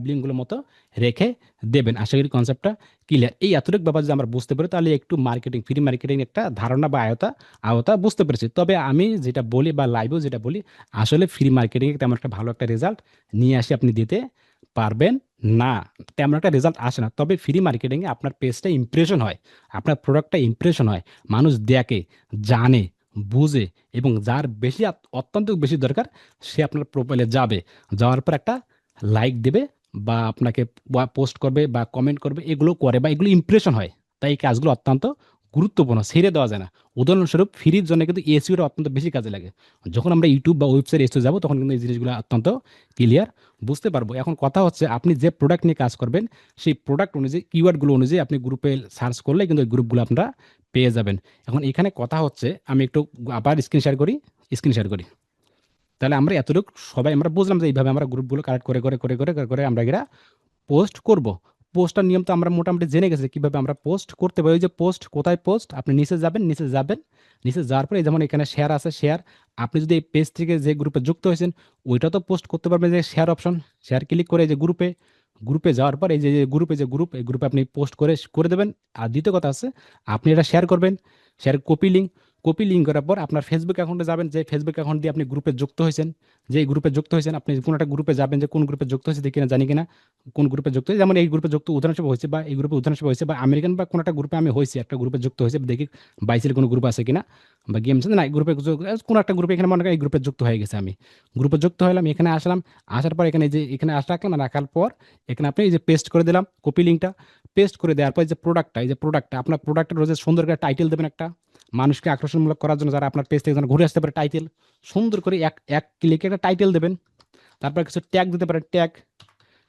লিঙ্কগুলোর মতো রেখে দেবেন। আশা করি কনসেপ্টটা ক্লিয়ার। এই এতটুকু ব্যাপার যদি আমরা বুঝতে পারি, তাহলে একটু মার্কেটিং, ফ্রি মার্কেটিং একটা ধারণা বা আওতা বুঝতে পেরেছি। তবে আমি যেটা বলি বা লাইভেও যেটা বলি, আসলে ফ্রি মার্কেটিং তেমন একটা ভালো একটা রেজাল্ট নিয়ে আসে আপনি দিতে পারবেন না, তেমন একটা রেজাল্ট আসে না। তবে ফ্রি মার্কেটিংয়ে আপনার পেজটা ইমপ্রেশন হয়, আপনার প্রোডাক্টটা ইমপ্রেশন হয়, মানুষ দেখে, জানে, বুঝে, এবং যার বেশি অত্যন্ত বেশি দরকার, সে আপনার প্রোফাইলে যাবে, যাওয়ার পর একটা লাইক দেবে, বা আপনাকে পোস্ট করবে বা কমেন্ট করবে, এগুলো করে, বা এগুলো ইমপ্রেশন হয়। তাই এই কাজগুলো অত্যন্ত গুরুত্বপূর্ণ, ছেড়ে দেওয়া যায় না। উদাহরণস্বরূপ ফ্রির জন্য কিন্তু এসইওটা অত্যন্ত বেশি কাজে লাগে। যখন আমরা ইউটিউব বা ওয়েবসাইট এসে যাবো তখন কিন্তু এই জিনিসগুলো অত্যন্ত ক্লিয়ার বুঝতে পারবো। এখন কথা হচ্ছে আপনি যে প্রোডাক্ট নিয়ে কাজ করবেন সেই প্রোডাক্ট অনুযায়ী কিওয়ার্ডগুলো অনুযায়ী আপনি গ্রুপে সার্চ করলে কিন্তু ওই গ্রুপগুলো আপনারা পেয়ে যাবেন। এখন এখানে কথা হচ্ছে আমি একটু আবার স্ক্রিন শেয়ার করি। তাহলে আমরা এতটুকু সবাই আমরা বুঝলাম যে এইভাবে আমরা গ্রুপগুলো কালেক্ট করে আমরা এরা পোস্ট করব। পোস্টার নিয়ম তো আমরা মোটামুটি জেনে গেছি কিভাবে আমরা পোস্ট করতে পারি। ওই যে পোস্ট, কোথায় পোস্ট, আপনি নিচে যাওয়ার পরে যেমন এখানে শেয়ার আছে, শেয়ার। আপনি যদি এই পেজ থেকে যে গ্রুপে যুক্ত হয়েছেন ওইটা তো পোস্ট করতে পারবেন, যে শেয়ার অপশন, শেয়ার ক্লিক করে এই যে গ্রুপে যাওয়ার পর এই যে এই গ্রুপে আপনি পোস্ট করে করে দেবেন। আর দ্বিতীয় কথা আছে আপনি এটা শেয়ার করবেন, শেয়ার কপি লিঙ্ক করার পর আপনার ফেসবুক অ্যাকাউন্টে যাবেন, যে ফেসবুক অ্যাকাউন্ট দিয়ে আপনি গ্রুপে যুক্ত হয়েছেন, আপনি কোনো একটা গ্রুপে যাবেন, যে কোন গ্রুপে যুক্ত হয়েছে দেখি না জানি কিনা, কোন গ্রুপে যুক্ত হয়েছে, যেমন এই গ্রুপে যুক্ত উদাহরণস্বরূপ হয়েছে, বা এই গ্রুপে উদাহরণস্বরূপ হয়েছে, বা আমেরিকান বা কোনো একটা গ্রুপে আমি হয়েছি, একটা গ্রুপে যুক্ত হয়েছে, দেখি বাইসের কোনো গ্রুপ আছে কিনা, বা গেমস না এই গ্রুপে কোনো একটা গ্রুপে, এখানে মনে করেন এই গ্রুপে যুক্ত হয়ে গেছে, আমি গ্রুপে যুক্ত হলাম, এখানে আসলাম, আসার পর এখানে যে এখানে রাখলাম, রাখার পর এখানে আপনি এই যে পেস্ট করে দিলাম কপি লিঙ্কটা, পেস্ট করে দেওয়ার পর এই যে প্রোডাক্টটা আপনার প্রোডাক্টের রোজে সুন্দর করে টাইটেল দেবেন একটা, মানুষকে আকর্ষণমূলক করার জন্য যারা আপনার পেজ থেকে যেন ঘুরে আসতে পারে, টাইটেল সুন্দর করে এক এক ক্লিকে একটা টাইটেল দেবেন। তারপর কিছু ট্যাগ দিতে পারেন,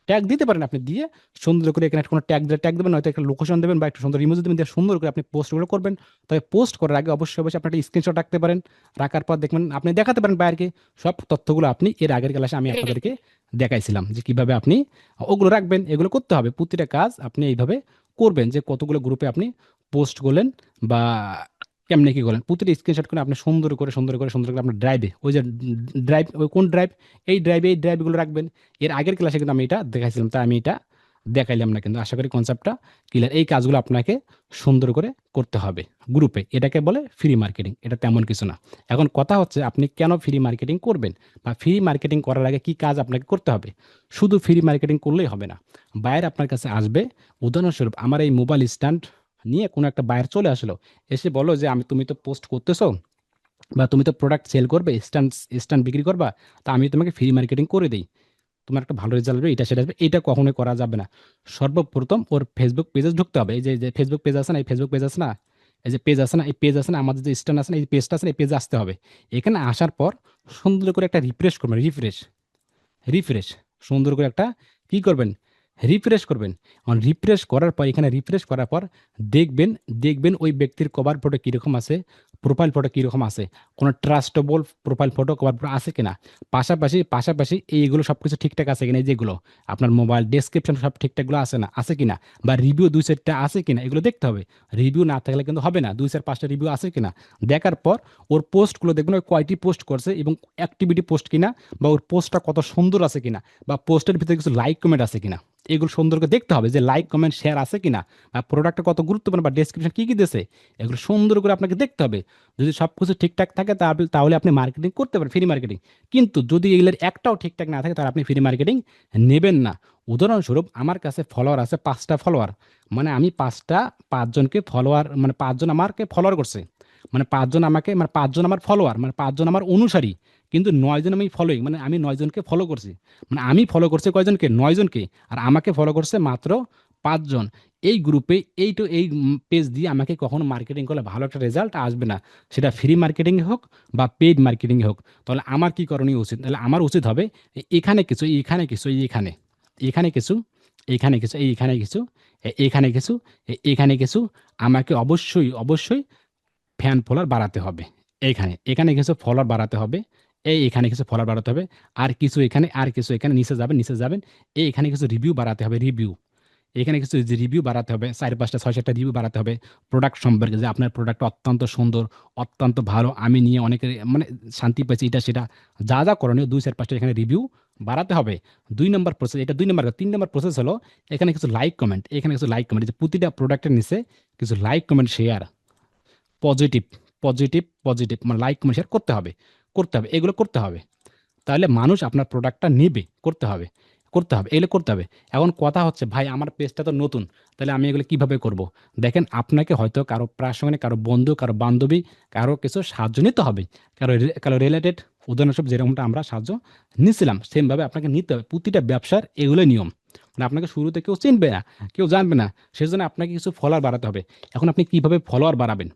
ট্যাগ দিতে পারেন আপনি, দিয়ে সুন্দর করে এখানে কোনো ট্যাগ দেবেন, হয়তো একটা লোকেশন দেবেন বা একটা সুন্দর ইমেজ দেবেন, দিয়ে সুন্দর করে আপনি পোস্টগুলো করবেন। তবে পোস্ট করার আগে অবশ্যই আপনি একটা স্ক্রিনশট রাখতে পারেন। রাখার পর দেখবেন আপনি দেখাতে পারেন বাইরকে সব তথ্যগুলো আপনি এর আগের ক্লাসে আমি আপনাদেরকে দেখাইছিলাম যে কিভাবে আপনি ওগুলো রাখবেন। এগুলো করতে হবে, প্রতিটা কাজ আপনি এইভাবে করবেন, যে কতগুলো গ্রুপে আপনি পোস্ট করলেন বা কেমনে কি করলেন, প্রতিটা স্ক্রিনশট করে আপনি সুন্দর করে আপনার ড্রাইভে, ওই যে ড্রাইভ, ওই কোন ড্রাইভ, এই ড্রাইভগুলো রাখবেন। এর আগের ক্লাসে কিন্তু আমি এটা দেখাইছিলাম, তাই আমি এটা দেখাইলাম না, কিন্তু আশা করি কনসেপ্টটা ক্লিয়ার। এই কাজগুলো আপনাকে সুন্দর করে করতে হবে গ্রুপে, এটাকে বলে ফ্রি মার্কেটিং, এটা তেমন কিছু না। এখন কথা হচ্ছে আপনি কেন ফ্রি মার্কেটিং করবেন, বা ফ্রি মার্কেটিং করার আগে কি কাজ আপনাকে করতে হবে। শুধু ফ্রি মার্কেটিং করলেই হবে না, বায়ার আপনার কাছে আসবে। উদাহরণস্বরূপ আমার এই মোবাইল স্ট্যান্ড নিয়ে কোনো একটা বায়ার চলে আসলো, এসে বলো যে তুমি তো পোস্ট করতেছো বা তুমি তো প্রোডাক্ট সেল করবে, স্ট্যান্ড বিক্রি করবা, তা আমি তোমাকে ফ্রি মার্কেটিং করে দিই, তোমার একটা ভালো রেজাল্ট হবে, এটা সেটা আসবে, এটা কখনোই করা যাবে না। সর্বপ্রথম ওর ফেসবুক পেজে ঢুকতে হবে। এই যে ফেসবুক পেজ আছে না, এই ফেসবুক পেজ আছে না, এই যে পেজ আছে না, এই পেজ আছে না, আমাদের যে স্ট্যান্ড আছে না, এই পেজটা আছে না, এই পেজে আসতে হবে। এখানে আসার পর সুন্দর করে একটা রিফ্রেশ করবেন, রিফ্রেশ সুন্দর করে একটা কি করবেন, রিফ্রেশ করবেন। রিফ্রেশ করার পর এখানে রিফ্রেশ করার পর দেখবেন ওই ব্যক্তির কভার ফটো কীরকম আছে, প্রোফাইল ফটো কীরকম আছে, কোনো trustable profile photo cover photo আছে কিনা, পাশাপাশি এইগুলো সব কিছু ঠিকঠাক আছে কিনা, এই যেগুলো আপনার মোবাইল ডেসক্রিপশন সব ঠিকঠাকগুলো আছে কিনা, বা রিভিউ 2-4টা আছে কিনা, এগুলো দেখতে হবে। রিভিউ না থাকলে কিন্তু হবে না, 2-4-5টা রিভিউ আছে কিনা দেখার পর ওর পোস্টগুলো দেখবেন ওই কয়টি পোস্ট করছে এবং অ্যাক্টিভিটি পোস্ট কিনা, বা ওর পোস্টটা কত সুন্দর আছে কিনা, বা পোস্টের ভিতরে কিছু লাইক কমেন্ট আছে কিনা, এগুলো সুন্দর করে দেখতে হবে, যে লাইক কমেন্ট শেয়ার আছে কিনা, বা প্রোডাক্টটা কত গুরুত্বপূর্ণ, বা ডেসক্রিপশন কী দিয়েছে, এগুলো সুন্দর করে আপনাকে দেখতে হবে। যদি সব কিছু ঠিকঠাক থাকে তাহলে আপনি মার্কেটিং করতে পারেন, ফ্রি মার্কেটিং। কিন্তু যদি এগুলোর একটাও ঠিকঠাক না থাকে তাহলে আপনি ফ্রি মার্কেটিং নেবেন না। উদাহরণস্বরূপ আমার কাছে ফলোয়ার আছে 5টা ফলোয়ার, মানে আমি 5জনকে ফলোয়ার, মানে 5জন আমাকে ফলোয়ার করছে, মানে 5জন আমার ফলোয়ার, মানে 5জন আমার অনুসারী, কিন্তু 9জন আমি ফলোইং, মানে আমি 9জনকে ফলো করছি, মানে আমি ফলো করছি কয়জনকে, 9জনকে, আর আমাকে ফলো করছে মাত্র 5জন। এই গ্রুপে এই পেজ দিয়ে আমাকে কখনো মার্কেটিং করলে ভালো একটা রেজাল্ট আসবে না, সেটা ফ্রি মার্কেটিং হোক বা পেইড মার্কেটিং হোক। তাহলে আমার কি করণীয় উচিত, তাহলে আমার উচিত হবে এখানে কিছু, এইখানে কিছু, এখানে কিছু, এইখানে কিছু, এইখানে কিছু, এখানে কিছু, এখানে কিছু, আমাকে অবশ্যই ফ্যান ফলোয়ার বাড়াতে হবে। এখানে কিছু ফলোয়ার বাড়াতে হবে, এখানে কিছু ফলোয়ার বাড়াতে হবে, আর কিছু এখানে নিচে যাবেন, এখানে কিছু রিভিউ বাড়াতে হবে, এখানে কিছু যে রিভিউ বাড়াতে হবে, 4-5টা 6-7টা রিভিউ বাড়াতে হবে প্রোডাক্ট সম্পর্কে, যে আপনার প্রোডাক্ট অত্যন্ত সুন্দর, অত্যন্ত ভালো, আমি নিয়ে অনেকের মানে শান্তি পেয়েছি, এটা সেটা যা করণীয় 2-4-5টা এখানে রিভিউ বাড়াতে হবে। 2 নম্বর প্রসেস, এটা 2 নম্বর। 3 নম্বর প্রসেস হলো এখানে কিছু লাইক কমেন্ট, যে প্রতিটা প্রোডাক্টের নিচে কিছু লাইক কমেন্ট শেয়ার, পজিটিভ মানে লাইক কমেন্ট শেয়ার করতে হবে, এগুলো করতে হবে। তাহলে মানুষ আপনার প্রোডাক্টটা নেবে, এগুলো করতে হবে। এখন কথা হচ্ছে ভাই আমার পেজটা তো নতুন, তাহলে আমি এগুলো কিভাবে করব। দেখেন আপনাকে হয়তো কারো প্রাসঙ্গিক, কারো বন্ধু, কারো বান্ধবী, কারো কিছু সাহায্য নিতে হবে, কারো রিলেটেড, উদাহরণস্বরূপ যেরকমটা আমরা সাহায্য নিয়েছিলাম সেমভাবে আপনাকে নিতে হবে। প্রতিটা ব্যবসার এগুলো নিয়ম। মানে আপনাকে শুরুতে কেউ চিনবে না, কেউ জানবে না। সেজন্য আপনাকে কিছু ফলোয়ার বাড়াতে হবে। এখন আপনি কিভাবে ফলোয়ার বাড়াবেন?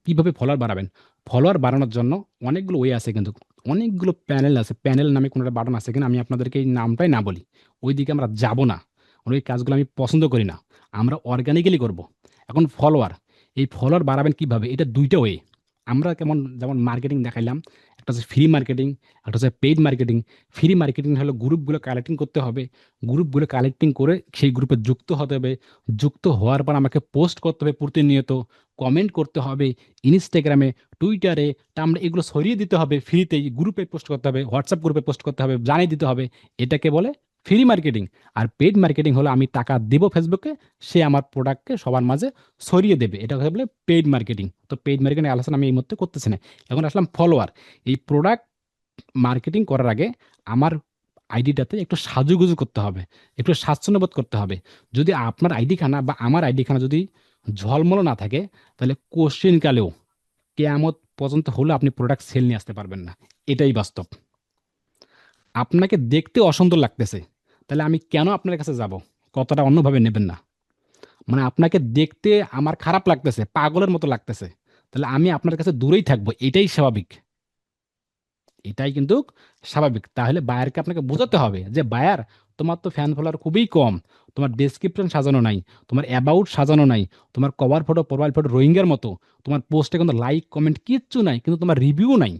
কিভাবে ফলোয়ার বাড়াবেন? ফলোয়ার বাড়ানোর জন্য অনেকগুলো ওয়ে আছে কিন্তু। অনেকগুলো প্যানেল আছে। প্যানেল নামে কোনো একটা বাটন আছে কিনা আমি আপনাদেরকে এই নামটাই না বলি। ওইদিকে আমরা যাব না। ওই কাজগুলো আমি পছন্দ করি না। আমরা অর্গানিক্যালি করব। এখন ফলোয়ার, এই ফলোয়ার বাড়াবেন কিভাবে? এটা ২ টা ওয়ে। আমরা যেমন মার্কেটিং দেখাইলাম, একটা হচ্ছে ফ্রি মার্কেটিং, একটা হচ্ছে পেইড মার্কেটিং। ফ্রি মার্কেটিং হলো গ্রুপগুলো কালেক্টিং করতে হবে। গ্রুপগুলো কালেক্টিং করে সেই গ্রুপে যুক্ত হতে হবে। যুক্ত হওয়ার পর আমাকে পোস্ট করতে হবে প্রতিনিয়ত, কমেন্ট করতে হবে। ইনস্টাগ্রামে, টুইটারে তা আমরা এগুলো ছড়িয়ে দিতে হবে ফ্রিতেই। গ্রুপে পোস্ট করতে হবে, হোয়াটসঅ্যাপ গ্রুপে পোস্ট করতে হবে, জানিয়ে দিতে হবে। এটাকে বলে ফ্রি মার্কেটিং। আর পেইড মার্কেটিং হলো আমি টাকা দিব ফেসবুকে, সে আমার প্রোডাক্টকে সবার মাঝে ছড়িয়ে দেবে। এটাকে বলে পেইড মার্কেটিং। তো পেইড মার্কেটিং আলোচনা আমি এই মুহূর্তে করতেছি না। এখন আসলাম ফলোয়ার। এই প্রোডাক্ট মার্কেটিং করার আগে আমার আইডিটাতে একটু সাজুগুজু করতে হবে, একটু স্বাচ্ছন্দ্যবোধ করতে হবে। যদি আপনার আইডি খানা বা আমার আইডি খানা যদি ঝলমলো না থাকে, তাহলে কোশ্চেন কালেও কেয়ামত পর্যন্ত হলে আপনি প্রোডাক্ট সেল নিয়ে আসতে পারবেন না। এটাই বাস্তব। আপনাকে দেখতে অসুন্দর লাগতেছে, তাহলে আমি কেন আপনার কাছে যাব? কথাটা অন্যভাবে নেবেন না। মানে আপনাকে দেখতে আমার খারাপ লাগতেছে, পাগলের মতো লাগতেছে, তাহলে আমি আপনার কাছে দূরেই থাকবো। এটাই স্বাভাবিক। এটাই কিন্তু স্বাভাবিক। তাহলে বায়ারকে আপনাকে বোঝাতে হবে যে, "বায়ার, তোমার তো ফ্যান ফলোয়ার খুবই কম। তোমার ডেসক্রিপশন সাজানো নাই, তোমার অ্যাবাউট সাজানো নাই, তোমার কভার ফটো, প্রোফাইল ফটো রোহিঙ্গার মতো। তোমার পোস্টে কিন্তু লাইক, কমেন্ট কিচ্ছু নাই। কিন্তু তোমার রিভিউ নাই।"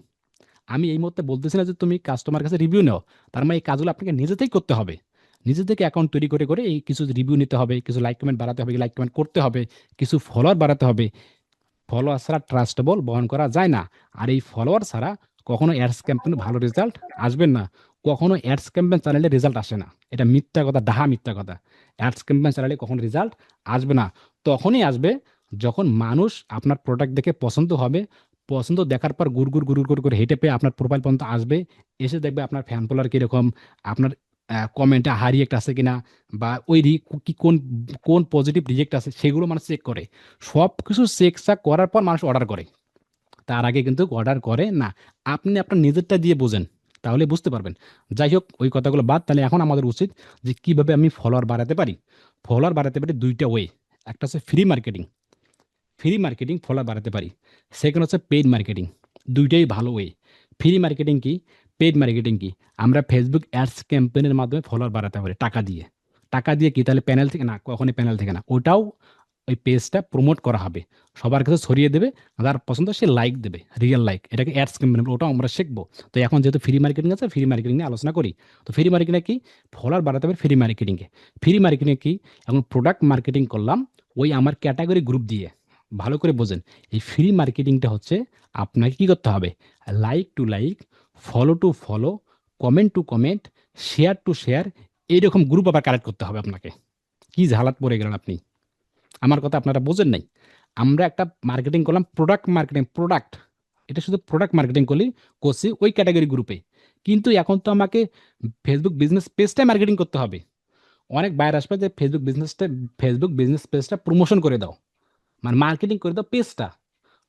আমি এই মুহূর্তে বলতেছি না যে তুমি কাস্টমার কাছে রিভিউ নাও। তার মানে এই কাজগুলো আপনাকে নিজে থেকেই করতে হবে। নিজে থেকে অ্যাকাউন্ট তৈরি করে এই কিছু রিভিউ নিতে হবে, কিছু লাইক কমেন্ট বাড়াতে হবে, লাইক কমেন্ট করতে হবে, কিছু ফলোয়ার বাড়াতে হবে। ফলোয়ার ছাড়া ট্রাস্টেবল বহন করা যায় না। আর এই ফলোয়ার ছাড়া কখনো অ্যাডস ক্যাম্পেইনে ভালো রেজাল্ট আসবেন না। কখনো অ্যাডস ক্যাম্পেইন চালালে রেজাল্ট আসে না। এটা মিথ্যা কথা, ডাহা মিথ্যা কথা। অ্যাডস ক্যাম্পেইন চালালে কখনো রেজাল্ট আসবে না। তখনই আসবে যখন মানুষ আপনার প্রোডাক্ট দেখে পছন্দ হবে। পছন্দ দেখার পর গুড় করে হেঁটে পেয়ে আপনার প্রোফাইল পর্যন্ত আসবে। এসে দেখবে আপনার ফ্যান ফলোয়ার কিরকম, আপনার কমেন্টে রিঅ্যাক্ট আছে কিনা, বা ওই কি কোন পজিটিভ রিজেক্ট আছে সেগুলো মানুষ চেক করে। সবকিছু চেক চাক করার পর মানুষ অর্ডার করে। তার আগে কিন্তু অর্ডার করে না। আপনি আপনার নিজেরটা দিয়ে বোঝেন, তাহলে বুঝতে পারবেন। যাই হোক, ওই কথাগুলো বাদ। তাহলে এখন আমাদের উচিত যে কিভাবে আমি ফলোয়ার বাড়াতে পারি। ফলোয়ার বাড়াতে পারি ২ টা ওয়ে। একটা হচ্ছে free marketing. Free marketing follower বাড়াতে পারি। সেকেন্ড হচ্ছে পেইড মার্কেটিং। ২ টাই ভালো ওয়ে। ফ্রি মার্কেটিং কি? পেইড মার্কেটিং কি? আমরা ফেসবুক অ্যাডস ক্যাম্পেইনের মাধ্যমে ফলোয়ার বাড়াতে পারি টাকা দিয়ে। টাকা দিয়ে কি তাহলে প্যানেল থেকে? না, কখনোই প্যানেল থেকে না। ওটাও ওই পেজটা প্রমোট করা হবে। সবার কাছে ছড়িয়ে দেবে। যার পছন্দ সে লাইক দেবে। Real like. এটাকে অ্যাডস ক্যাম্পেইন বলে। ওটাও আমরা শিখবো। তো এখন যেহেতু ফ্রি মার্কেটিং আছে, ফ্রি মার্কেটিং নিয়ে আলোচনা করি। তো ফ্রি মার্কেটিং এ কি? ফলোয়ার বাড়াতে হবে ফ্রি মার্কেটিং এ। ফ্রি মার্কেটিং এ কি? এখন প্রোডাক্ট মার্কেটিং করলাম ওই আমার ক্যাটেগরি গ্রুপ দিয়ে। ভালো করে বোঝেন। এই ফ্রি মার্কেটিংটা হচ্ছে আপনাকে কি করতে হবে? Like to like, follow to follow, comment to comment, share to share, এইরকম গ্রুপ আবার কালেক্ট করতে হবে আপনাকে। কি ঝালাত পড়ে গেলেন আপনি? আমার কথা আপনারা বোঝেন নাই। আমরা একটা মার্কেটিং করলাম প্রোডাক্ট মার্কেটিং, প্রোডাক্ট। এটা শুধু প্রোডাক্ট মার্কেটিং করছি ওই ক্যাটেগরি গ্রুপে। কিন্তু এখন তো আমাকে ফেসবুক বিজনেস পেজটাই মার্কেটিং করতে হবে। অনেক বায়ার আসবে যে ফেসবুক বিজনেস পেজটা প্রমোশন করে দাও। মানে মার্কেটিং করে দাও পেজটা।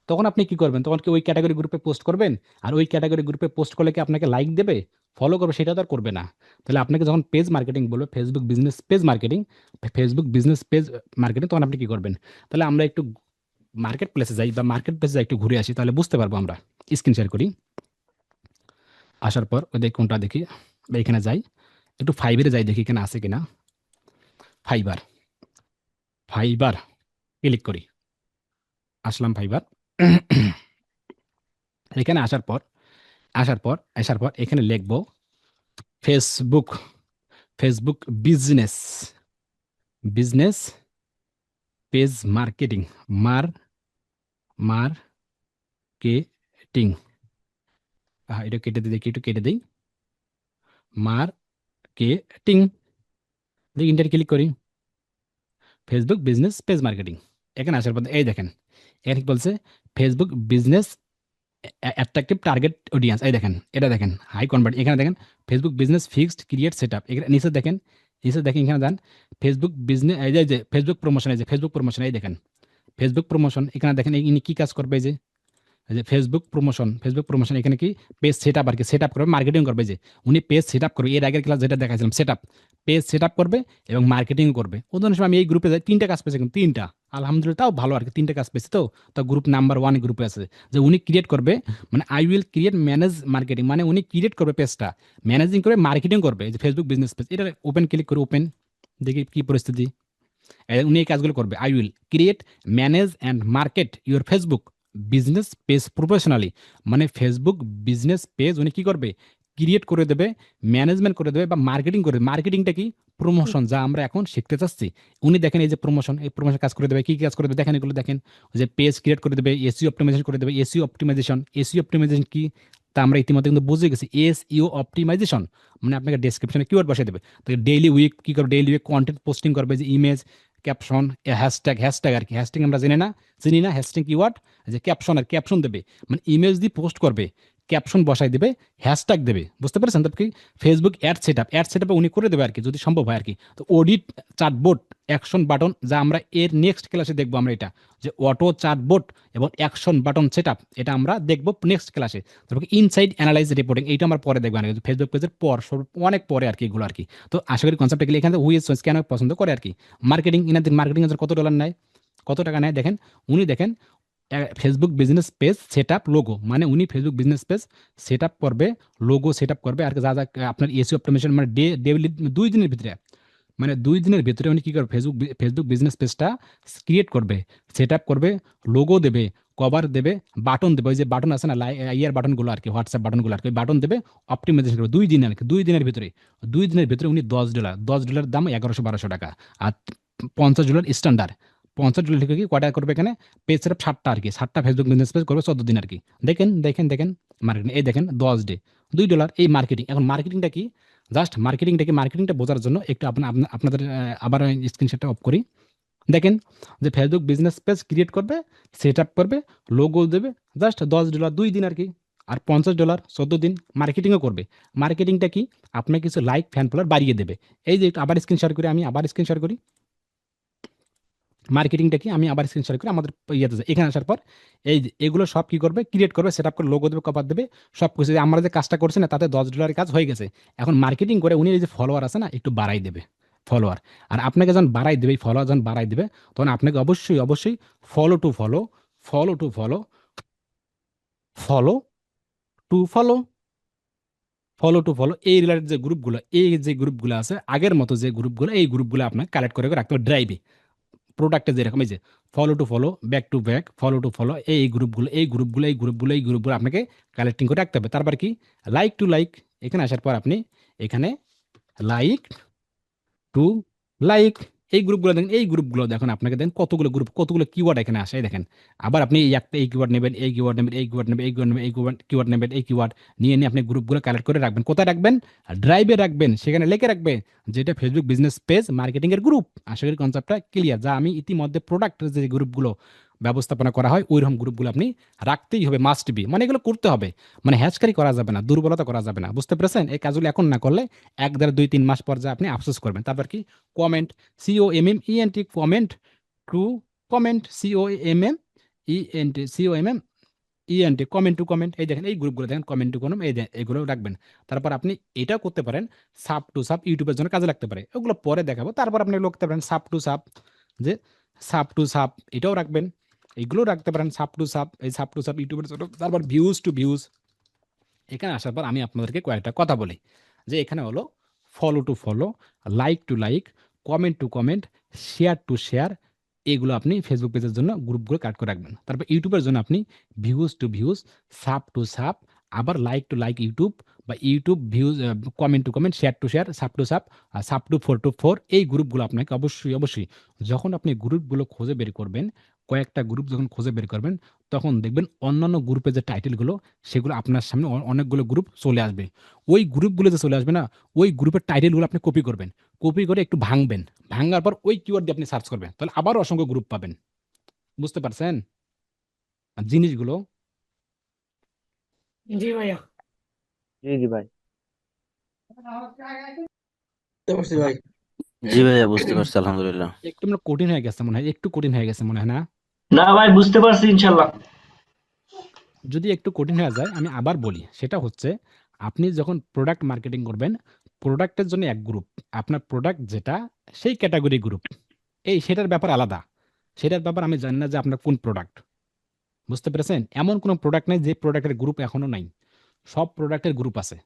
তখন আপনি কি করবেন? তখন কি ওই ক্যাটেগরি গ্রুপে পোস্ট করবেন? আর ওই ক্যাটেগরি গ্রুপে পোস্ট করলে কি আপনাকে লাইক দেবে, ফলো করবে? সেটা তো আর করবে না। তাহলে আপনাকে যখন পেজ মার্কেটিং বলবে, ফেসবুক বিজনেস পেজ মার্কেটিং, তখন আপনি কি করবেন? তাহলে আমরা একটু মার্কেট প্লেসে যাই বা মার্কেট প্লেসে যাই, একটু ঘুরে আসি, তাহলে বুঝতে পারবো আমরা। স্ক্রিন শেয়ার করি। আসার পর ওই দেখি কোনটা দেখি, বা এখানে যাই, একটু ফাইবারে যাই, দেখি এখানে আছে কিনা। ফাইবার, ফাইবার ক্লিক করি। আসলাম ফাইবার। এখানে আসার পর এখানে লিখবো Facebook, Facebook business, business page marketing, marketing. এটা কেটে দিই, দেখি একটু কেটে দিই। মার্কেটিং, দেখি ইন্টার ক্লিক করি। Facebook business page marketing. এখানে আসার পর এই দেখেন, এখানে কি বলছে? Facebook business attractive target audience. এই দেখেন, এটা দেখেন হাই কনভার্ট। এখানে দেখেন Facebook business fixed create set up. এখানে নিচে দেখেন এখানে দেন ফেসবুক বিজনেস, এই যে ফেসবুক প্রমোশন, এই যে ফেসবুক প্রমোশন, এই দেখেন ফেসবুক প্রমোশন। এখানে দেখেন ইনি কি কাজ করবে, এই যে এই যে ফেসবুক প্রমোশন এখানে কি পেজ সেট আপ আর কি সেট আপ করবে মার্কেটিং করবে যে উনি পেজ সেট আপ করবে এর আগের ক্লাস যেটা দেখাইছিলাম set up page set up করবে এবং মার্কেটিং করবে উদাহরণ হিসেবে আমি এই গ্রুপে যাই 3টা কাজ পেয়েছি কিন্তু 3টা আলহামদুলিল্লাহ তাও ভালো আর কি 3টা কাজ পেয়েছি তো গ্রুপ নাম্বার 1 গ্রুপে আছে যে উনি ক্রিয়েট করবে মানে I will create manage marketing মানে উনি ক্রিয়েট করবে পেজটা ম্যানেজিং করে মার্কেটিং করবে এই যে ফেসবুক বিজনেস পেজ এটা ওপেন ক্লিক করে ওপেন দেখি কি পরিস্থিতি উনি এই কাজগুলো করবে I will create manage and market your Facebook business page professionally মানে ফেসবুক বিজনেস পেজ উনি কি করবে ক্রিয়েট করে দেবে ম্যানেজমেন্ট করে দেবে বা মার্কেটিং করে দেবে মার্কেটিংটা কি প্রমোশন যা আমরা এখন শিখতে চাচ্ছি উনি দেখেন এই যে প্রমোশন এই প্রমোশন কাজ করে দেবে কি কাজ করে দেবে দেখেন এগুলো দেখেন ওই যে পেজ ক্রিয়েট করে দেবে এসইও অপটিমাইজেশন করে দেবে এসইও অপটিমাইজেশন কি তা আমরা ইতিমধ্যে কিন্তু বুঝে গেছি এসইও অপটিমাইজেশন মানে আপনাকে ডেসক্রিপশনে কিওয়ার্ড বসিয়ে দেবে তো ডেইলি উইক কি করবে ডেইলি উইক কন্টেন্ট পোস্টিং করবে যে ইমেজ ক্যাপশন হ্যাশট্যাগ আর কি হ্যাশট্যাগ আমরা চিনি না হ্যাশট্যাগ কিওয়ার্ড যে ক্যাপশন আর ক্যাপশন দেবে মানে ইমেজ দিয়ে পোস্ট করবে ক্যাপশন বসাই দেবে হ্যাশট্যাগ দেবে বুঝতে পারছেন তো কি ফেসবুক অ্যাড সেটআপে উনি করে দেবে আর কি যদি সম্ভব হয় আর কি তো অডিট চার্টবোর্ড অ্যাকশন বাটন যা আমরা এর নেক্সট ক্লাসে দেখবো আমরা এটা যে অটো চার্টবোর্ড এবং অ্যাকশন বাটন সেটআপ এটা আমরা দেখবো নেক্সট ক্লাসে তারপর ইনসাইড অ্যানালাইজ রিপোর্টিং এইটা আমার পরে দেখবো ফেসবুক পেজের পর অনেক পরে আর কি এগুলো আর কি তো আশা করি কনসেপ্টটা গেলে এখানে হুইজ কেন পছন্দ করে আর কি মার্কেটিং ইনাদের মার্কেটিং এর কত ডলার নেয় কত টাকা নেয় দেখেন উনি দেখেন Facebook business page set up logo মানে উনি Facebook business page set up করবে লোগো সেট আপ করবে আর যা যা আপনার এসিও অপটিমাইজেশন মানে ডেইলি 2 দিনের ভিতরে মানে 2 দিনের ভিতরে উনি কি করবে ফেসবুক বিজনেস পেজটা ক্রিয়েট করবে সেট আপ করবে লোগো দেবে কভার দেবে বাটন দেবে ওই যে বাটন আছে না ইয়ার বাটনগুলো আর কি হোয়াটসঅ্যাপ বাটনগুলো আর কি বাটন দেবে অপটিমাইজেশন করবে 2 দিন আর কি 2 দিনের ভিতরে উনি $10 দাম 1100-1200 টাকা আর $50 স্ট্যান্ডার্ড $50 থেকে কি কয়টা করবে এখানে পেজ সেট আপ 7টা আর কি 7টা ফেসবুক বিজনেস পেজ করবে 14 দিন আর কি দেখেন মার্কেটিং এই দেখেন $10 $2 এই মার্কেটিং এখন মার্কেটিংটা কি জাস্ট মার্কেটিংটা বোঝার জন্য একটু আপনাদের আবার স্ক্রিনশটটা অফ করি দেখেন যে ফেসবুক বিজনেস পেজ ক্রিয়েট করবে সেট আপ করবে লোগো দেবে জাস্ট $10 2 দিন আর কি আর $50 14 দিন মার্কেটিংও করবে মার্কেটিংটা কি আপনার কিছু লাইক ফ্যান ফলোয়ার বাড়িয়ে দেবে এই যে আবার স্ক্রিন শেয়ার করি আমি আবার স্ক্রিন শেয়ার করি মার্কেটিংটা কি আমি আবার স্ক্রিন শেয়ার করি আমাদের ইয়েতে এখানে আসার পর এই যে এগুলো সব কি করবে ক্রিয়েট করবে সেট আপ করে লোগো দেবে কভার দেবে সব কিছু আমরা যে কাজটা করছি না তাতে $10 কাজ হয়ে গেছে এখন মার্কেটিং করে উনি এই যে ফলোয়ার আছে না একটু বাড়াই দেবে ফলোয়ার আর আপনাকে যখন বাড়াই দেবে ফলোয়ার যখন বাড়াই দেবে তখন আপনাকে অবশ্যই follow to follow follow to follow follow to follow follow to follow এই রিলেটেড যে গ্রুপগুলো আছে আগের মতো যে গ্রুপগুলো এই গ্রুপগুলো আপনাকে কালেক্ট করে রাখতে হবে ড্রাইভে প্রোডাক্টে যেরকম এই যে follow to follow back to back follow to follow এই গ্রুপগুলো আপনাকে কালেক্টিং করে রাখতে হবে তারপর কি লাইক টু লাইক এখানে আসার পর আপনি এখানে লাইক টু লাইক এই গ্রুপগুলো দেখুন আপনাকে দেখেন কতগুলো কিওয়ার্ড এখানে আসে এই দেখেন আবার আপনি এই কিওয়ার্ড নেবেন এই কিওয়ার্ড নেবেন এই কিওয়ার্ড নিয়ে আপনি গ্রুপগুলো কালেক্ট করে রাখবেন কোথায় রাখবেন ড্রাইভে রাখবেন সেখানে লিখে রাখবেন যেটা ফেসবুক বিজনেস পেজ মার্কেটিং এর গ্রুপ আশা করি কনসেপ্টটা ক্লিয়ার যা আমি ইতিমধ্যে প্রোডাক্টের যে গ্রুপগুলো ব্যবস্থাপনা করা হয় ওইরকম গ্রুপগুলো আপনি রাখতেই হবে মাস্ট বি মানে এগুলো করতে হবে মানে হ্যাচকারি করা যাবে না দুর্বলতা করা যাবে না বুঝতে পেরেছেন এই কাজগুলো এখন না করলে 1-2-3 মাস পর যা আপনি আফসোস করবেন তারপর কি comment COMMENT comment to comment COMMENT comment to comment এই দেখেন এই গ্রুপগুলো দেখেন কমেন্ট টু কমেন্ট এগুলো রাখবেন তারপর আপনি এটাও করতে পারেন সাব টু সাব ইউটিউবের জন্য কাজে লাগতে পারে ওগুলো পরে দেখাবো তারপর আপনি লিখতে পারেন সাব টু সাব এটাও রাখবেন এগুলো রাখতে পারেন সাব টু সাব ইউটিউবের জন্য তারপর ভিউজ টু ভিউজ এখানে আসার পর আমি আপনাদেরকে কয়েকটা কথা বলি যে এখানে হলো follow to follow like to like comment to comment share to share এগুলো আপনি ফেসবুক পেজের জন্য গ্রুপগুলো কাট করে রাখবেন তারপর ইউটিউবের জন্য আপনি views to views sub to sub আবার লাইক টু লাইক ইউটিউব বা YouTube views comment to comment share to share sub to 4 এই গ্রুপগুলো আপনাকে অবশ্যই যখন আপনি গ্রুপগুলো খুঁজে বের করবেন কয়েকটা গ্রুপ যখন খুঁজে বের করবেন তখন দেখবেন অন্যান্য গ্রুপের যে টাইটেলগুলো সেগুলো আপনার সামনে অনেকগুলো গ্রুপ চলে আসবে ওই গ্রুপগুলো যে চলে আসবে না ওই গ্রুপের টাইটেলগুলো আপনি কপি করবেন কপি করে একটু ভাঙার পর ওই কিওয়ার্ড দিয়ে আপনি সার্চ করবেন তাহলে আবার অসংখ্য গ্রুপ পাবেন বুঝতে পারছেন আর জিনিসগুলো জি ভাইয়া জি ভাই ভাই জি ভাইয়া বুঝতে পারছি আলহামদুলিল্লাহ একটু কঠিন হয়ে গেছে মনে হয় না না ভাই বুঝতে পারছি ইনশাল্লাহ যদি একটু কঠিন হয়ে যায় আমি আবার বলি, সেটা হচ্ছে আপনি যখন প্রোডাক্ট মার্কেটিং করবেন, প্রোডাক্টের জন্য এক গ্রুপ, আপনার প্রোডাক্ট যেটা সেই ক্যাটাগরি গ্রুপ, সেটার ব্যাপার আলাদা। সেটার ব্যাপার আমি জানি না যে আপনার কোন প্রোডাক্ট, বুঝতে পেরেছেন? এমন কোনো প্রোডাক্ট নেই যে প্রোডাক্টের গ্রুপ এখনো নাই, সব প্রোডাক্টের গ্রুপ আছে।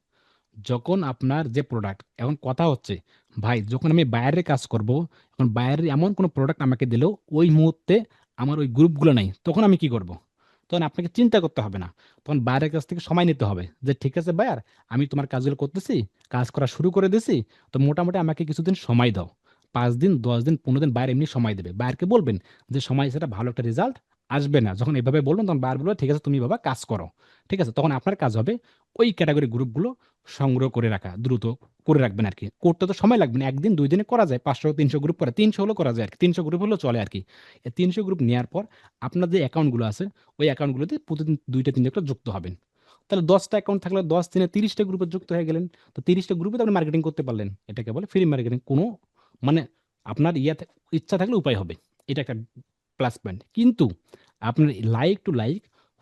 যখন আপনার যে প্রোডাক্ট, এখন কথা হচ্ছে ভাই যখন আমি বাইরের কাজ করব, এখন বাইরের এমন কোনো প্রোডাক্ট আমাকে দিলেও ওই মুহূর্তে আমার ওই গ্রুপগুলো নাই, তখন আমি কি করব? তখন আপনাকে চিন্তা করতে হবে না, তখন বাইরের কাছ থেকে সময় নিতে হবে যে ঠিক আছে বায়ার, আমি তোমার কাজগুলো করতেছি, কাজ করা শুরু করে দিছি, তো মোটামুটি আমাকে কিছুদিন সময় দাও, 5 দিন 10 দিন 15 দিন বাইরে এমনি সময় দেবে। বাইরকে বলবেন যে সময় সেটা ভালো একটা রেজাল্ট আসবে না, যখন এভাবে বলবেন তখন বাইর বলবে ঠিক আছে তুমি বাবা কাজ করো। ঠিক আছে, তখন আপনার কাজ হবে ওই ক্যাটাগরি গ্রুপগুলো সংগ্রহ করে রাখা, দ্রুত করে রাখবেন আর কি। করতে তো সময় লাগবে না, 1 দিন 2 দিনে করা যায়, 500 300 গ্রুপ করে, 300 হলেও করা যায় আর কি, 300 গ্রুপ হলেও চলে আর কি। এই 300 গ্রুপ নেওয়ার পর আপনার যে অ্যাকাউন্টগুলো আছে ওই অ্যাকাউন্টগুলোতে প্রতিদিন 2টা 3টা করে যুক্ত হবেন। তাহলে 10টা অ্যাকাউন্ট থাকলে 10 দিনে 30টা গ্রুপে যুক্ত হয়ে গেলেন। তো 30টা গ্রুপে তো আপনি মার্কেটিং করতে পারলেন, এটাকে বলে ফ্রি মার্কেটিং। কোনো মানে আপনার ইচ্ছা থাকলে উপায় হবে, এটা একটা প্লাস পয়েন্ট। কিন্তু আপনার like to like,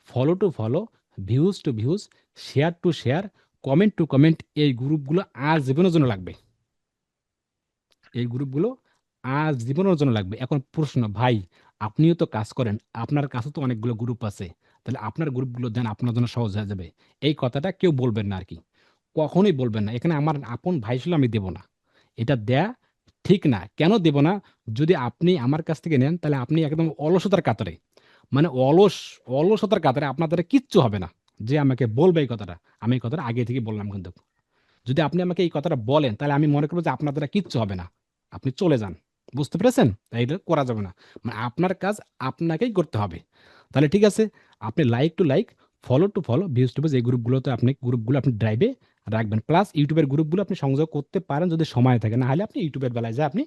follow to follow, views to views, share to share, comment to comment, এই গ্রুপগুলো আর জীবনের জন্য লাগবে। এই গ্রুপগুলো আর জীবনের জন্য লাগবে। এখন প্রশ্ন ভাই, আপনিও তো কাজ করেন, আপনার কাছে তো অনেকগুলো গ্রুপ আছে, তাহলে আপনার গ্রুপগুলো দেন, আপনার জন্য সহজ হয়ে যাবে। এই কথাটা কেউ বলবেন না আর কি, কখনোই বলবেন না। এখানে আমার আপন ভাই ছিল আমি দেব না, এটা দেয়া ঠিক না। কেন দেব না? যদি আপনি আমার কাছ থেকে নেন তাহলে আপনি একদম অলসতার কাতারে, মানে অলসতার কাতারে আপনার দ্বারা কিচ্ছু হবে না। যে আমাকে বলবে এই কথাটা, আমি এই কথাটা আগে থেকে বললাম কিন্তু, যদি আপনি আমাকে এই কথাটা বলেন তাহলে আমি মনে করবো যে আপনার দ্বারা কিচ্ছু হবে না, আপনি চলে যান। বুঝতে পেরেছেন? তাই এটা করা যাবে না, মানে আপনার কাজ আপনাকেই করতে হবে। তাহলে ঠিক আছে, আপনি like to like, follow to follow, views to views, এই গ্রুপগুলোতে আপনি গ্রুপগুলো আপনি ড্রাইভে রাখবেন। প্লাস ইউটিউবের গ্রুপগুলো আপনি সংযোগ করতে পারেন যদি সময় থাকে, না হলে আপনি ইউটিউবের বেলায় যা আপনি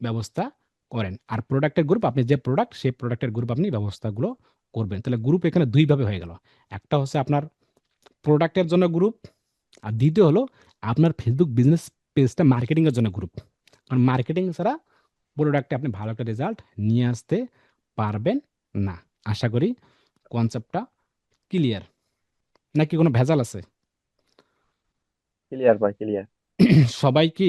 ব্যবস্থা করেন। আর প্রোডাক্টের গ্রুপ, আপনি যে প্রোডাক্ট সেই প্রোডাক্টের গ্রুপ আপনি ব্যবস্থাগুলো করবেন। তাহলে গ্রুপ এখানে দুইভাবে হয়ে গেল, একটা হচ্ছে আপনার প্রোডাক্টের জন্য গ্রুপ, আর দ্বিতীয় হলো আপনার ফেসবুক বিজনেস পেজটা মার্কেটিং এর জন্য গ্রুপ। কারণ মার্কেটিং ছাড়া প্রোডাক্টে আপনি ভালো একটা রেজাল্ট নিয়ে আসতে পারবেন না। আশা করি কনসেপ্টটা ক্লিয়ার, নাকি কোনো ভেজাল আছে? ক্লিয়ার ভাই, ক্লিয়ার। সবাই কি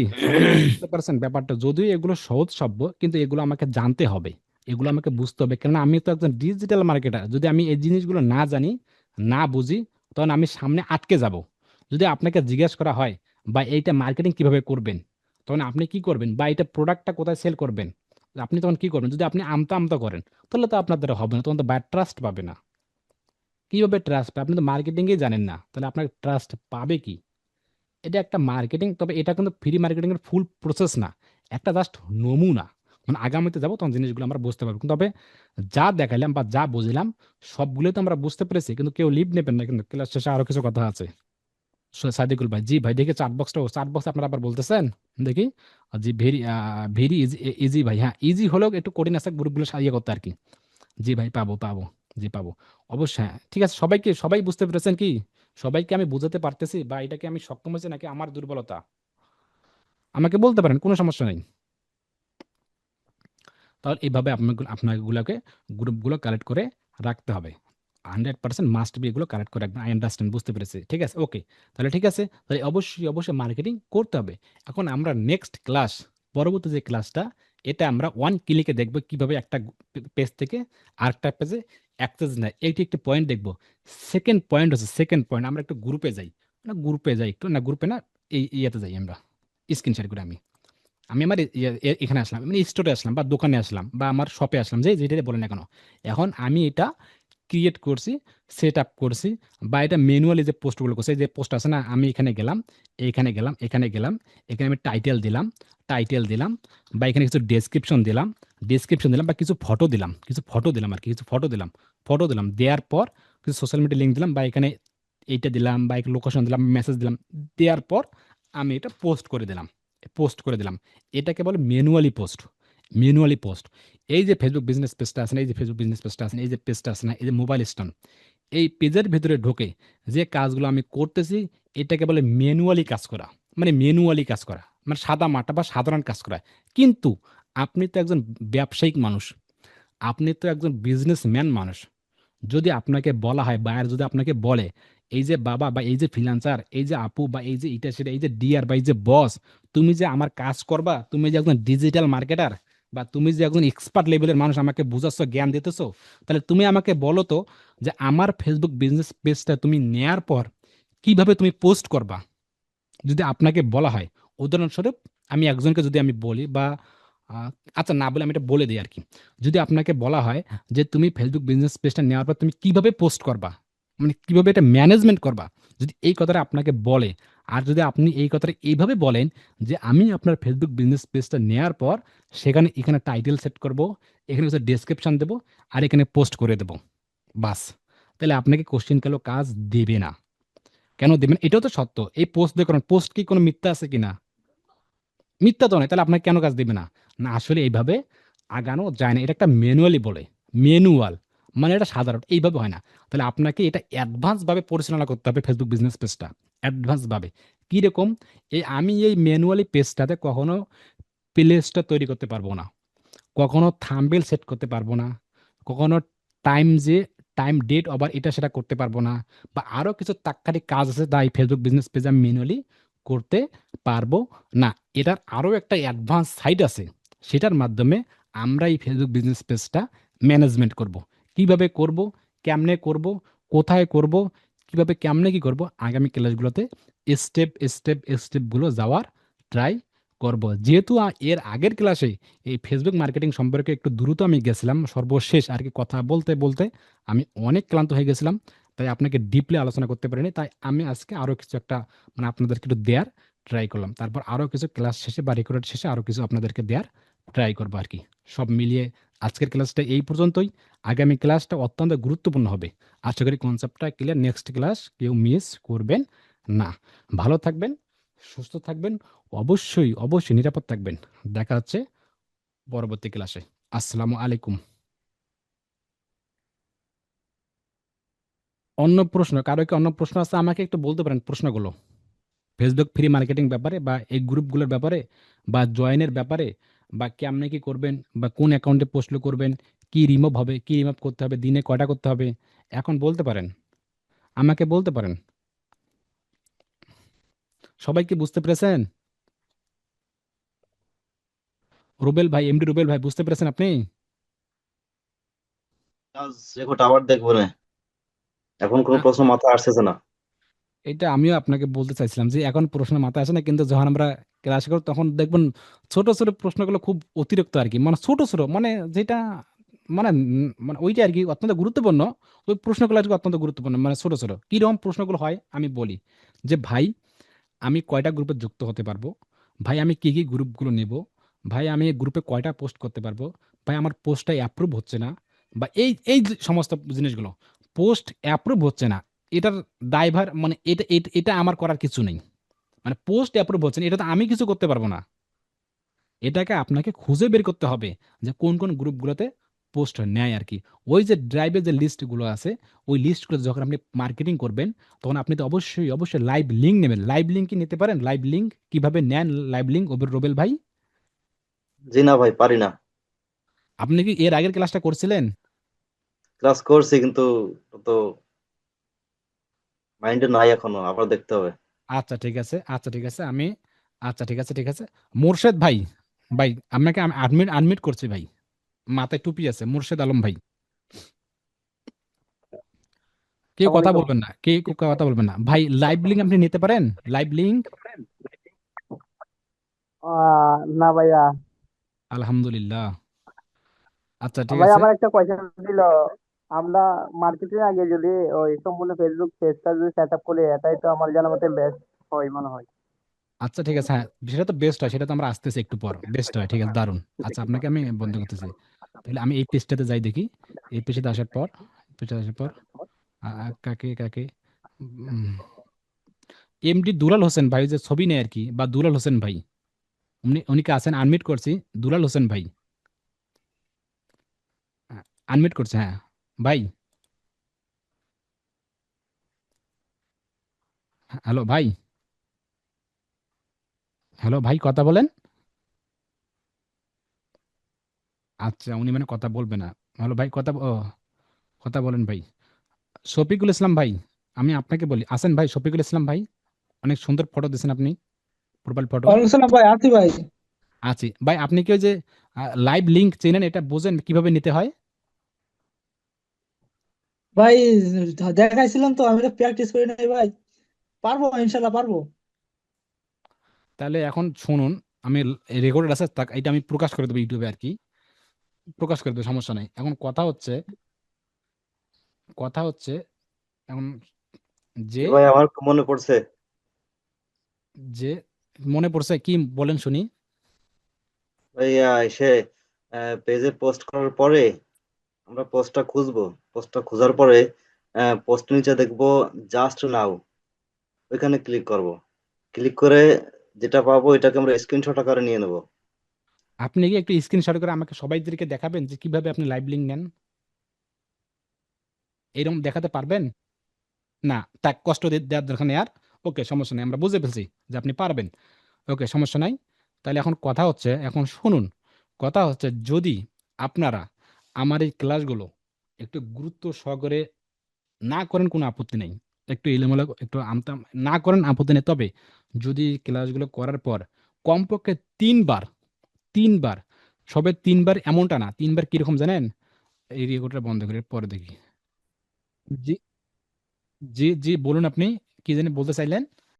বুঝতে পারছেন ব্যাপারটা? যদিও এগুলো সহজ শব্দ, কিন্তু এগুলো আমাকে জানতে হবে, এগুলো আমাকে বুঝতে হবে, কেননা আমি তো একজন ডিজিটাল মার্কেটার। যদি আমি এই জিনিসগুলো না জানি, না বুঝি, তখন আমি সামনে আটকে যাব। যদি আপনাকে জিজ্ঞেস করা হয় বা এইটা মার্কেটিং কিভাবে করবেন, তখন আপনি কি করবেন? বা এটা প্রোডাক্টটা কোথায় সেল করবেন, আপনি তখন কি করবেন? যদি আপনি আমতা আমতা করেন তাহলে তো আপনার দ্বারা হবে না, তখন তো বায়ার ট্রাস্ট পাবে না। কিভাবে ট্রাস্ট পাবে? আপনি তো মার্কেটিংই জানেন না, তাহলে আপনার ট্রাস্ট পাবে কি? এটা একটা মার্কেটিং, তবে এটা কিন্তু ফ্রি মার্কেটিং এর ফুল প্রসেস না, একটা জাস্ট নমুনা। মানে আগামীতে যাবো তখন জিনিসগুলো আমরা বুঝতে পারবো। কিন্তু তবে যা দেখাইলাম বা যা বুঝলাম সবগুলোই তো আমরা বুঝতে পেরেছি, কিন্তু কেউ লিভ নেবেন না, কিন্তু ক্লাস শেষে আরো কিছু কথা আছে। সাদিকুল ভাই, জি ভাই, দেখি চাট বক্স আপনারা আবার বলতেছেন, দেখি। জি, ভেরি ভেরি ইজি, ইজি ভাই, হ্যাঁ ইজি হলেও একটু কঠিন আছে গ্রুপগুলো সারিয়ে করতে আর কি। জি ভাই, পাবো পাবো, জি পাবো, অবশ্যই। হ্যাঁ ঠিক আছে, সবাই বুঝতে পেরেছেন কি? সবাইকে আমি বুঝাতে পারতেছি বা এটাকে আমি সক্ষম হয়েছি নাকি আমার দুর্বলতা? আমাকে বলতে পারেন, কোনো সমস্যা নেই। তাহলে এইভাবে আপনাগুলোকে গ্রুপগুলো কালেক্ট করে রাখতে হবে, 100% মাস্ট বি, এগুলো কালেক্ট করে রাখবেন। আই আন্ডারস্ট্যান্ড, বুঝতে পেরেছি, ঠিক আছে, ওকে। তাহলে ঠিক আছে, তাহলে অবশ্যই মার্কেটিং করতে হবে। এখন আমরা নেক্সট ক্লাস, পরবর্তী যে ক্লাসটা, এটা আমরা ওয়ান ক্লিকে দেখবো কিভাবে একটা পেজ থেকে আরেকটা পেজে অ্যাক্সেস নেয়। এইটি একটি পয়েন্ট দেখবো। সেকেন্ড পয়েন্ট, আমরা একটু গ্রুপে যাই, গ্রুপে যাই একটু, না গ্রুপে না, এই ইয়েতে যাই আমরা, স্ক্রিন শেয়ার করে আমি আমি আমার এখানে আসলাম, মানে স্টোরে আসলাম বা দোকানে আসলাম বা আমার শপে আসলাম, যেটা বলেন না কেন। এখন আমি এটা ক্রিয়েট করছি, সেট আপ করছি, বা এটা ম্যানুয়ালি যে পোস্টগুলো করছি, এই যে পোস্ট আছে না, আমি এখানে গেলাম, এখানে গেলাম, এখানে আমি টাইটেল দিলাম, বা এখানে কিছু ডেসক্রিপশন দিলাম, বা কিছু ফটো দিলাম আর কি, ফটো দিলাম, দেওয়ার পর কিছু সোশ্যাল মিডিয়া লিঙ্ক দিলাম, বা এখানে এইটা দিলাম, বা লোকেশন দিলাম, মেসেজ দিলাম, দেওয়ার পর আমি এটা পোস্ট করে দিলাম। এটাকে বলে ম্যানুয়ালি পোস্ট। এই যে ফেসবুক বিজনেস পেজটা আছে না, এই যে পেজটা আছে না, এই যে মোবাইল স্টোন, এই পেজের ভেতরে ঢোকে যে কাজগুলো আমি করতেছি, এটাকে বলে ম্যানুয়ালি কাজ করা, মানে সাদা মাটা বা সাধারণ কাজ করা। কিন্তু আপনি তো একজন ব্যবসায়িক মানুষ, আপনি তো একজন বিজনেসম্যান মানুষ, যদি আপনাকে বলা হয়, বায়ার যদি আপনাকে বলে, এই যে বাবা বা এই যে ফ্রিল্যান্সার, এই যে আপু বা এই যে এটা সেটা, এই যে ডিআর বা এই যে বস, তুমি যে আমার কাজ করবা, তুমি যে একজন ডিজিটাল মার্কেটার বা তুমি যে একজন এক্সপার্ট লেভেলের মানুষ আমাকে বুঝাচ্ছ, জ্ঞান দিতেছো, তাহলে তুমি আমাকে বলো তো যে আমার ফেসবুক বিজনেস পেজটা তুমি নেয়ার পর কিভাবে তুমি পোস্ট করবা। যদি আপনাকে বলা হয়, উদাহরণস্বরূপ আমি একজনকে যদি আমি বলি বা আহ, আচ্ছা না বলে আমি এটা বলে দিই আর কি। যদি আপনাকে বলা হয় যে তুমি ফেসবুক বিজনেস পেজটা নেওয়ার পর তুমি কিভাবে পোস্ট করবা, মানে কিভাবে এটা ম্যানেজমেন্ট করবা, যদি এই কথাটা আপনাকে বলে, আর যদি আপনি এই কথাটা এইভাবে বলেন যে আমি আপনার ফেসবুক বিজনেস পেজটা নেওয়ার পর সেখানে এখানে টাইটেল সেট করব, এখানে কিছু ডেসক্রিপশন দেবো, আর এখানে পোস্ট করে দেবো, বাস, তাহলে আপনাকে কোশ্চেন কেন কাজ দেবে না? কেন দেবেন? এটাও তো সত্য। এই পোস্ট দিয়ে করেন, পোস্ট কি কোনো মিথ্যা আছে কিনা? মিথ্যা তো নয়, তাহলে আপনাকে কেন কাজ দিবে না? না, আসলে এইভাবে আগানো যায় না, এটা একটা ম্যানুয়ালি বলে, ম্যানুয়াল, মানে এটা সাধারণ এইভাবে হয় না। তাহলে আপনাকে এটা অ্যাডভান্স ভাবে পরিচালনা করতে হবে ফেসবুক বিজনেস পেজটা, অ্যাডভান্স ভাবে। কিরকম? আমি এই ম্যানুয়ালি পেজটাতে কখনো প্লেসটা তৈরি করতে পারবো না, কখনো থাম্বনেল সেট করতে পারবো না, কখনো টাইম যে টাইম ডেট ওভার এটা সেটা করতে পারবো না, বা আরো কিছু তাৎক্ষণিক কাজ আছে তাই ফেসবুক বিজনেস পেজ আমি ম্যানুয়ালি করতে পারবো না। এটার আরো একটা অ্যাডভান্স সাইট আছে, সেটার মাধ্যমে আমরা এই ফেসবুক বিজনেস পেজটা ম্যানেজমেন্ট করব। কিভাবে করব, কেমনে করব, কোথায় করব, কিভাবে কেমনে কি করব, আগামী ক্লাসগুলোতে স্টেপ স্টেপ স্টেপগুলো যাওয়ার ট্রাই করব। যেহেতু এর আগের ক্লাসে এই ফেসবুক মার্কেটিং সম্পর্কে একটু দ্রুত আমি গেছিলাম, সর্বশেষ আর কি কথা বলতে বলতে আমি অনেক ক্লান্ত হয়ে গেছিলাম, তাই আপনাকে ডিপলি আলোচনা করতে পারিনি। তাই আমি আজকে আরও কিছু একটা মানে আপনাদেরকে একটু দেওয়ার ট্রাই করলাম, তারপর আরও কিছু ক্লাস শেষে বা রেকর্ড শেষে আরও কিছু আপনাদেরকে দেওয়ার ট্রাই করবো আর কি। সব মিলিয়ে আজকের ক্লাসটা এই পর্যন্তই। আগামী ক্লাসটা অত্যন্ত গুরুত্বপূর্ণ হবে, আশা করি কনসেপ্টটা ক্লিয়ার। নেক্সট ক্লাস কেউ মিস করবেন না। ভালো থাকবেন, সুস্থ থাকবেন, অবশ্যই অবশ্যই নিরাপদ থাকবেন। দেখা হচ্ছে পরবর্তী ক্লাসে। আসসালামু আলাইকুম। অন্য প্রশ্ন, কারো কি অন্য প্রশ্ন আছে আমাকে একটু বলতে পারেন প্রশ্নগুলো, ফেসবুক ফ্রি মার্কেটিং ব্যাপারে বা এই গ্রুপগুলোর ব্যাপারে বা জয়েনের ব্যাপারে, বা কেমনে কি করবেন, বা কোন অ্যাকাউন্টে পোস্ট করবেন, কি রিমুভ হবে, কি রিমুভ করতে হবে, দিনে কয়টা করতে হবে, এখন বলতে পারেন, আমাকে বলতে পারেন। সবাই কি বুঝতে পেরেছেন? রুবেল ভাই, এমডি রুবেল ভাই, বুঝতে পেরেছেন আপনি? আজ রেকর্ড আবার দেখবো না, এখন কোনো আ- প্রশ্ন মাথায় আসতেছে না। এটা আমিও আপনাকে বলতে চাইছিলাম যে এখন প্রশ্ন মাথায় আসে না, কিন্তু যখন আমরা ক্লাস করি তখন দেখবেন ছোট ছোট প্রশ্নগুলো খুব অতিরিক্ত আর কি, মানে ছোট ছোট, মানে যেটা মানে মানে ওইটা আর কি অত্যন্ত গুরুত্বপূর্ণ। ওই প্রশ্নগুলো আর কি অত্যন্ত গুরুত্বপূর্ণ, মানে ছোট ছোট কিরকম প্রশ্নগুলো হয় আমি বলি। যে ভাই আমি কয়টা গ্রুপে যুক্ত হতে পারবো, ভাই আমি কি কি গ্রুপগুলো নেব, ভাই আমি এই গ্রুপে কয়টা পোস্ট করতে পারবো, ভাই আমার পোস্টটা অ্যাপ্রুভ হচ্ছে না, বা এই এই যে সমস্ত জিনিসগুলো, পোস্ট অ্যাপ্রুভ হচ্ছে না, এটার দায়ভার মানে এটা এটা এটা আমার করার কিছু নেই। মানে পোস্ট অ্যাপ্রুভ হচ্ছে না, এটা তো আমি কিছু করতে পারবো না। এটাকে আপনাকে খুঁজে বের করতে হবে যে কোন কোন গ্রুপগুলোতে পোস্ট নেয় আর কি। ওই যে ড্রাইভের যে লিস্টগুলো আছে, ওই লিস্টগুলো যখন আপনি মার্কেটিং করবেন, তখন আপনি তো অবশ্যই অবশ্যই লাইভ লিঙ্ক নেবেন। লাইভ লিঙ্ক কি নিতে পারেন? লাইভ লিঙ্ক কিভাবে নেন? লাইভ লিঙ্ক রোবেল ভাই, জি না ভাই, পারি না। আপনি কি এর আগের ক্লাসটা করছিলেন? ক্লাস করছি কিন্তু তো মাইন্ডে নাই এখনো, আবার দেখতে হবে। আচ্ছা ঠিক আছে, আচ্ছা ঠিক আছে, আমি আচ্ছা ঠিক আছে ঠিক আছে। মোর্শেদ ভাই, ভাই আপনাকে আমি আনমিট আনমিট করছি ভাই, মাথায় টুপি আছে, মোর্শেদ আলম ভাই, কেউ আসসালামু কথা আলাইকুম। বলবেন না, কেউ কথা বলবেন না ভাই। লাইভ লিঙ্ক আপনি নিতে পারেন? Live link? না ভাইয়া। আলহামদুলিল্লাহ। আচ্ছা ঠিক ভাই আছে। আমার একটা কোয়েশ্চেন ছিল, আমরা মার্কেটিং আগে যদি ওই সম্পূর্ণ ফেসবুক পেজটা যদি সেট আপ করি, এটাই তো আমার জানা মতে বেস্ট হয় মনে হয়। আচ্ছা ঠিক আছে, হ্যাঁ, সেটা তো বেস্ট হয়, সেটা তো আমরা আসতেছি একটু পর, বেস্ট হয়, ঠিক আছে, দারুন। আচ্ছা আপনাকে আমি বন্ধ করতেছি, তাহলে আমি এই পেজটাতে যাই দেখি। এই পেজটাতে আসার পর, পেজটাতে আসার পর কাকে কাকে এমডি দুলাল হোসেন ভাই, ওই যে ছবি নেই আর কি, বা দুলাল হোসেন ভাই, উনি উনি কে আছেন? আনমিট করছি, দুলাল হোসেন ভাই, আনমিট করছে, হ্যাঁ ভাই। হ্যালো ভাই, হ্যালো ভাই, কথা বলেন। আচ্ছা উনি মানে কথা বলবে না। হ্যালো ভাই, কথা ও কথা বলেন ভাই। শফিকুল ইসলাম ভাই, আমি আপনাকে বলি, আসেন ভাই, শফিকুল ইসলাম ভাই, অনেক সুন্দর ফটো দিয়েছেন আপনি, প্রোফাইল ফটো। ওয়ালাইকুম সালাম ভাই, আছি ভাই। আছি ভাই, আপনি কি ওই যে লাইভ লিংক চেনেন, এটা বোঝেন কিভাবে নিতে হয়? ভাই দেখাইছিলাম তো, আমি তো প্র্যাকটিস করি নাই ভাই। পারবো ইনশাল্লাহ পারবো। তাহলে এখন শুনুন, আমি রেকর্ডেড আছে, এটা আমি প্রকাশ করে দেবো ইউটিউবে আর কি, প্রকাশ করে দেবো, সমস্যা নাই। এখন কথা হচ্ছে এখন যে ভাই আমার একটু মনে পড়ছে। যে মনে পড়ছে কি, বলেন শুনি। ভাই এসে পেজে পোস্ট করার পরে আমরা পোস্টটা খুঁজবো। পোস্টটা খোঁজার পরে পোস্ট নিচে দেখবো জাস্ট নাও, ওইখানে ক্লিক করব। ক্লিক করে যেটা পাবো এটাকে আমরা স্ক্রিনশট আকারে নিয়ে নেব। আপনি কি একটু স্ক্রিনশট করে আমাকে সবাইদেরকে দেখাবেন যে কিভাবে আপনি লাইভ লিংক নেন? এরকম দেখাতে পারবেন? না, তাক কষ্ট দেওয়ার দরকার নেই আর। ওকে, সমস্যা নেই, আমরা বুঝে ফেলছি যে আপনি পারবেন। ওকে, সমস্যা নাই। তাহলে এখন কথা হচ্ছে, এখন শুনুন, কথা হচ্ছে যদি আপনারা আমার এই ক্লাসগুলো একটু গুরুত্ব সহকারে না করেন, কোনো আপত্তি নেই, একটু এলোমেলো একটু আমতাম না করেন, আপত্তি নেই। তবে যদি ক্লাসগুলো করার পর কমপক্ষে 3 বার, 3 বার, সবে 3 বার এমনটা না, 3 বার কিরকম জানেন? এই রেকর্ডটা বন্ধ করে পরে দেখি। জি, জি, জি, বলুন আপনি কি জানি বলতে চাইলেন?